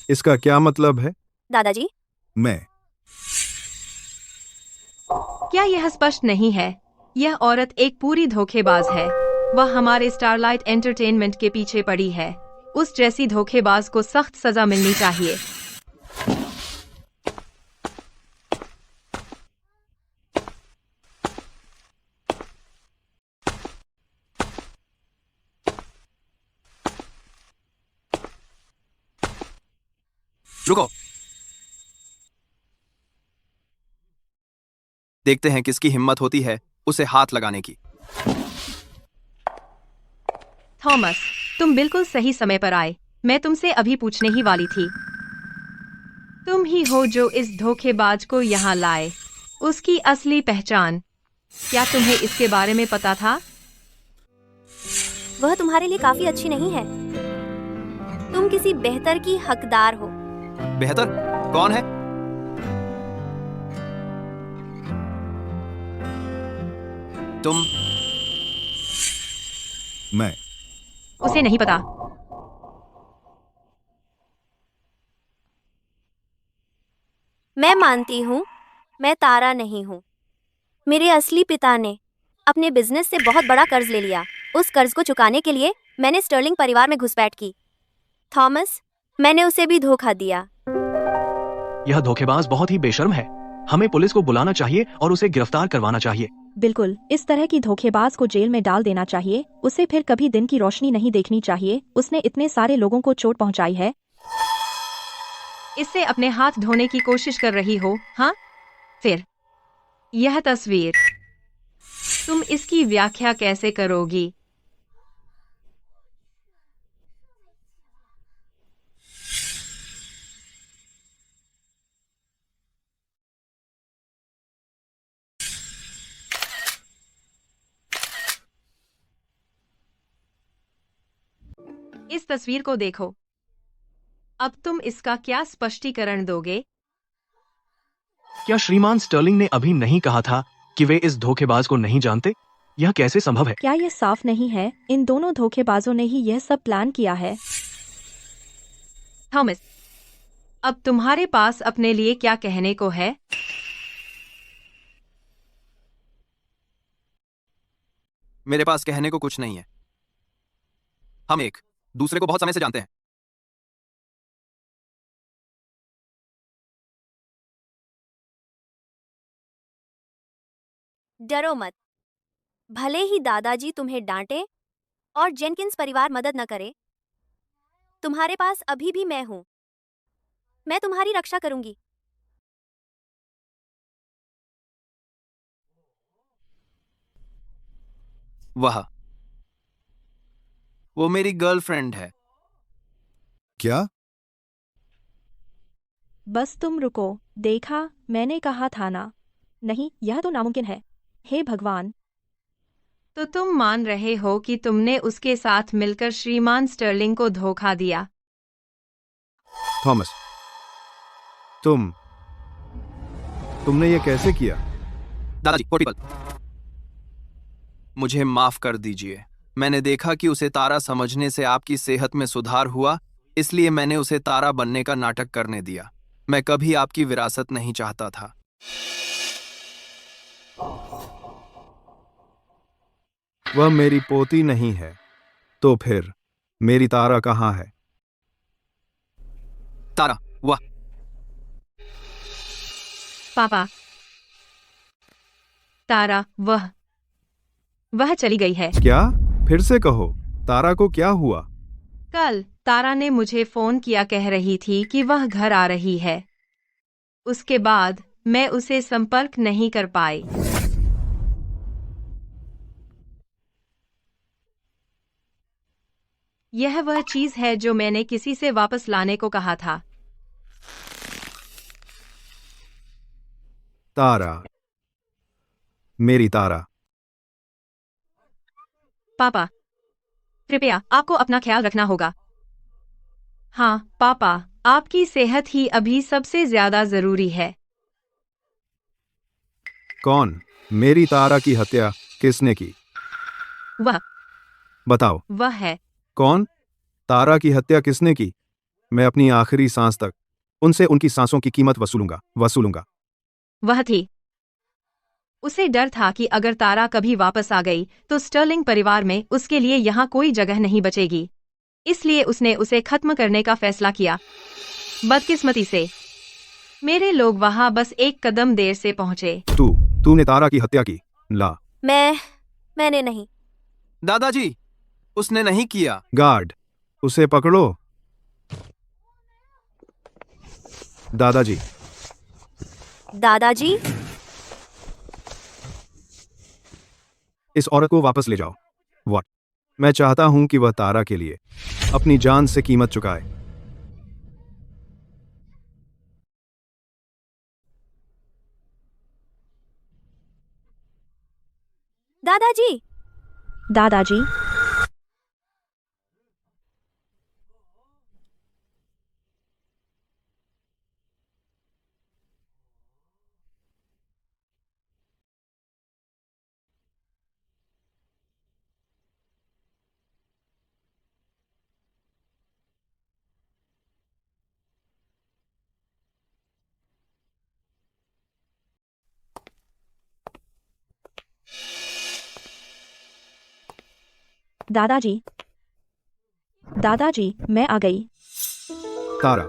S6: इसका क्या मतलब है?
S3: दादाजी,
S4: मैं
S5: क्या यह स्पष्ट नहीं है? यह औरत एक पूरी धोखेबाज है। वह हमारे स्टारलाइट एंटरटेनमेंट के पीछे पड़ी है। उस जैसी धोखेबाज को सख्त सजा मिलनी चाहिए।
S2: रुको, देखते हैं किसकी हिम्मत होती है उसे हाथ लगाने की।
S5: थॉमस, तुम बिल्कुल सही समय पर आए। मैं तुमसे अभी पूछने ही वाली थी। तुम ही हो जो इस धोखेबाज को यहाँ लाए। उसकी असली पहचान क्या तुम्हें इसके बारे में पता था?
S3: वह तुम्हारे लिए काफी अच्छी नहीं है। तुम किसी बेहतर की हकदार हो।
S2: बेहतर कौन है? तुम।
S4: मैं
S5: उसे नहीं पता।
S3: मैं मानती हूँ, मैं तारा नहीं हूँ। मेरे असली पिता ने अपने बिजनेस से बहुत बड़ा कर्ज ले लिया। उस कर्ज को चुकाने के लिए मैंने स्टर्लिंग परिवार में घुसपैठ की। थॉमस, मैंने उसे भी धोखा दिया।
S1: यह धोखेबाज बहुत ही बेशर्म है। हमें पुलिस को बुलाना चाहिए और उसे गिरफ्तार करवाना चाहिए।
S9: बिल्कुल, इस तरह की धोखेबाज को जेल में डाल देना चाहिए। उसे फिर कभी दिन की रोशनी नहीं देखनी चाहिए। उसने इतने सारे लोगों को चोट पहुंचाई है।
S5: इससे अपने हाथ धोने की कोशिश कर रही हो, हाँ? फिर यह तस्वीर, तुम इसकी व्याख्या कैसे करोगी? इस तस्वीर को देखो। अब तुम इसका क्या स्पष्टीकरण दोगे?
S1: क्या श्रीमान स्टर्लिंग ने अभी नहीं कहा था कि वे इस धोखेबाज को नहीं जानते? यह कैसे संभव है?
S9: क्या यह साफ नहीं है? इन दोनों धोखेबाजों ने ही यह सब प्लान किया है।
S5: थॉमस, अब तुम्हारे पास अपने लिए क्या कहने को है?
S2: मेरे पास कहने को कुछ नहीं है। हम एक दूसरे को बहुत समय से जानते हैं।
S3: डरो मत। भले ही दादाजी तुम्हें डांटे और जेनकिंस परिवार मदद न करे, तुम्हारे पास अभी भी मैं हूं। मैं तुम्हारी रक्षा करूंगी।
S2: वो मेरी गर्लफ्रेंड है।
S4: क्या?
S9: बस तुम रुको। देखा, मैंने कहा था ना। नहीं, यह तो नामुमकिन है। हे भगवान!
S5: तो तुम मान रहे हो कि तुमने उसके साथ मिलकर श्रीमान स्टर्लिंग को धोखा दिया?
S6: थॉमस, तुमने ये कैसे किया?
S2: दादाजी, पोर्टिबल, मुझे माफ कर दीजिए। मैंने देखा कि उसे तारा समझने से आपकी सेहत में सुधार हुआ, इसलिए मैंने उसे तारा बनने का नाटक करने दिया। मैं कभी आपकी विरासत नहीं चाहता था।
S6: वह मेरी पोती नहीं है, तो फिर मेरी तारा कहाँ है?
S2: तारा, वाह।
S5: पापा, तारा, वह चली गई है।
S6: क्या? फिर से कहो, तारा को क्या हुआ?
S5: कल तारा ने मुझे फोन किया, कह रही थी कि वह घर आ रही है। उसके बाद मैं उसे संपर्क नहीं कर पाई। यह वह चीज है जो मैंने किसी से वापस लाने को कहा था।
S6: तारा, मेरी तारा।
S5: पापा, कृपया आपको अपना ख्याल रखना होगा। हाँ पापा, आपकी सेहत ही अभी सबसे ज्यादा जरूरी है।
S6: कौन? मेरी तारा की हत्या किसने की?
S5: वह
S6: बताओ।
S5: वह है।
S6: कौन? तारा की हत्या किसने की? मैं अपनी आखिरी सांस तक उनसे उनकी सांसों की कीमत वसूलूंगा।
S5: वह थी। उसे डर था कि अगर तारा कभी वापस आ गई तो स्टर्लिंग परिवार में उसके लिए यहाँ कोई जगह नहीं बचेगी। इसलिए उसने उसे खत्म करने का फैसला किया। बदकिस्मती से मेरे लोग वहां बस एक कदम देर से पहुंचे।
S6: तूने तारा की हत्या की? ला।
S3: मैंने नहीं।
S2: दादाजी, उसने नहीं किया।
S6: गार्ड, उसे पकड़ो। दादाजी।
S3: दादाजी,
S6: इस औरत को वापस ले जाओ। व्हाट? मैं चाहता हूं कि वह तारा के लिए अपनी जान से कीमत चुकाए।
S3: दादाजी,
S9: दादाजी, दादाजी, दादाजी, मैं आ गई।
S6: तारा,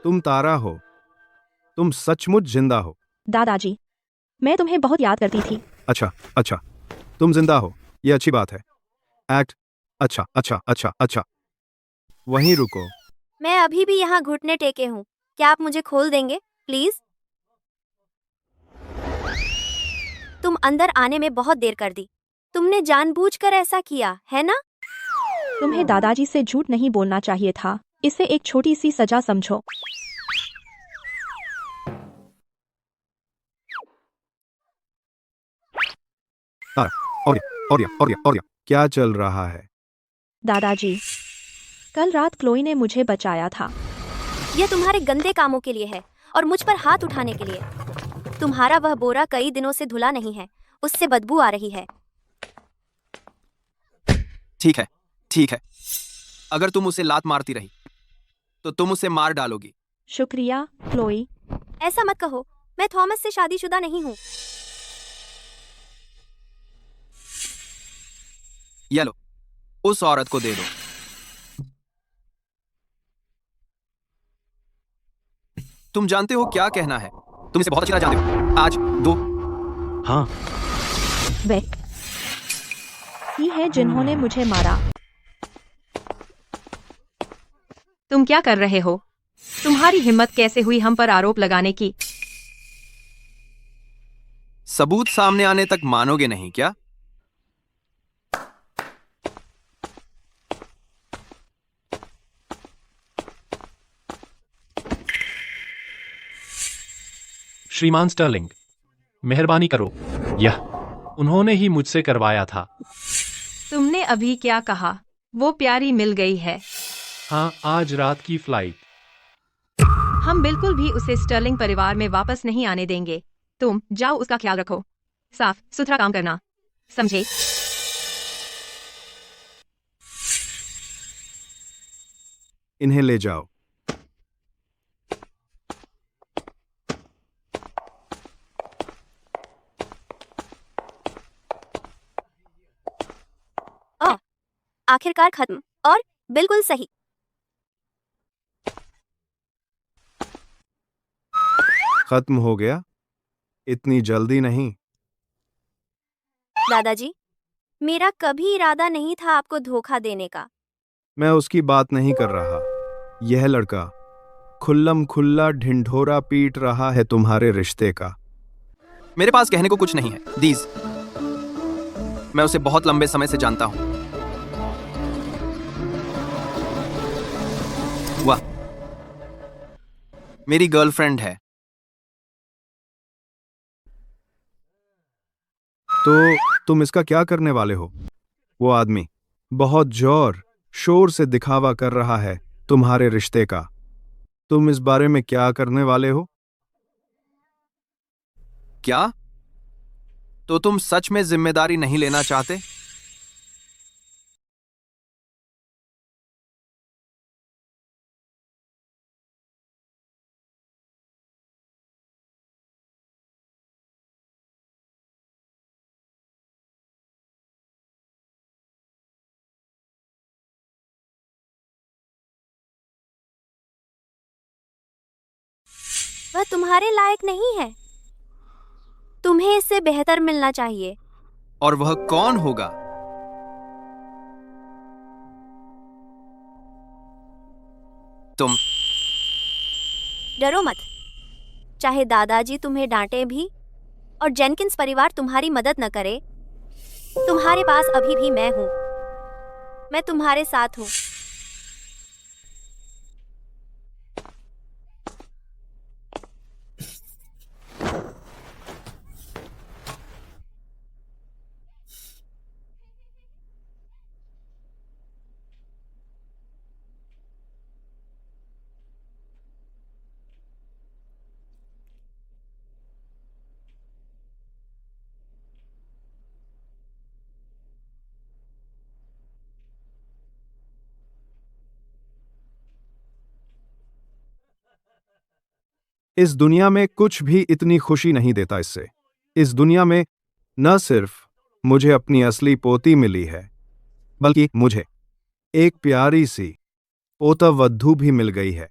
S6: तुम तारा हो। तुम सचमुच जिंदा हो।
S9: दादाजी, मैं तुम्हें बहुत याद करती थी।
S6: अच्छा, तुम जिंदा हो, यह अच्छी बात है। एक्ट। अच्छा। वहीं रुको।
S3: मैं अभी भी यहाँ घुटने टेके हूँ। क्या आप मुझे खोल देंगे प्लीज? तुम अंदर आने में बहुत देर कर दी। तुमने जानबूझकर ऐसा किया है ना?
S9: तुम्हें दादाजी से झूठ नहीं बोलना चाहिए था। इसे एक छोटी सी सजा समझो।
S6: और क्या चल रहा है?
S9: दादाजी, कल रात क्लोई ने मुझे बचाया था।
S3: यह तुम्हारे गंदे कामों के लिए है और मुझ पर हाथ उठाने के लिए। तुम्हारा वह बोरा कई दिनों से धुला नहीं है, उससे बदबू आ रही है।
S2: ठीक है। अगर तुम उसे लात मारती रही तो तुम उसे मार डालोगी।
S9: शुक्रिया क्लोई।
S3: ऐसा मत कहो, मैं थॉमस से शादीशुदा नहीं हूँ।
S2: ये लो, उस औरत को दे दो। तुम जानते हो क्या कहना है। तुम इसे बहुत अच्छी तरह जानते हो। आज दो।
S1: हाँ,
S9: वे ही है जिन्होंने मुझे मारा।
S5: तुम क्या कर रहे हो? तुम्हारी हिम्मत कैसे हुई हम पर आरोप लगाने की?
S2: सबूत सामने आने तक मानोगे नहीं क्या?
S8: श्रीमान स्टर्लिंग, मेहरबानी करो। यह उन्होंने ही मुझसे करवाया था।
S5: तुमने अभी क्या कहा? वो प्यारी मिल गई है।
S8: हाँ, आज रात की फ्लाइट।
S5: हम बिल्कुल भी उसे स्टर्लिंग परिवार में वापस नहीं आने देंगे। तुम जाओ, उसका ख्याल रखो। साफ सुथरा काम करना, समझे?
S6: इन्हें ले जाओ।
S3: आखिरकार खत्म, और बिल्कुल सही।
S6: खत्म हो गया? इतनी जल्दी नहीं।
S3: दादाजी, मेरा कभी इरादा नहीं था आपको धोखा देने का।
S6: मैं उसकी बात नहीं कर रहा। यह लड़का खुल्लम खुल्ला ढिंढोरा पीट रहा है तुम्हारे रिश्ते का।
S2: मेरे पास कहने को कुछ नहीं है, दीज। मैं उसे बहुत लंबे समय से जानता हूं। मेरी गर्लफ्रेंड है।
S6: तो तुम इसका क्या करने वाले हो? वो आदमी बहुत जोर शोर से दिखावा कर रहा है तुम्हारे रिश्ते का। तुम इस बारे में क्या करने वाले हो?
S2: क्या? तो तुम सच में जिम्मेदारी नहीं लेना चाहते?
S3: वह तुम्हारे लायक नहीं है। तुम्हें इससे बेहतर मिलना चाहिए।
S2: और वह कौन होगा? तुम।
S3: डरो मत। चाहे दादाजी तुम्हें डांटे भी और जेनकिंस परिवार तुम्हारी मदद न करे, तुम्हारे पास अभी भी मैं हूं। मैं तुम्हारे साथ हूं।
S6: इस दुनिया में कुछ भी इतनी खुशी नहीं देता इससे। इस दुनिया में न सिर्फ मुझे अपनी असली पोती मिली है, बल्कि मुझे एक प्यारी सी पोता वधू भी मिल गई है।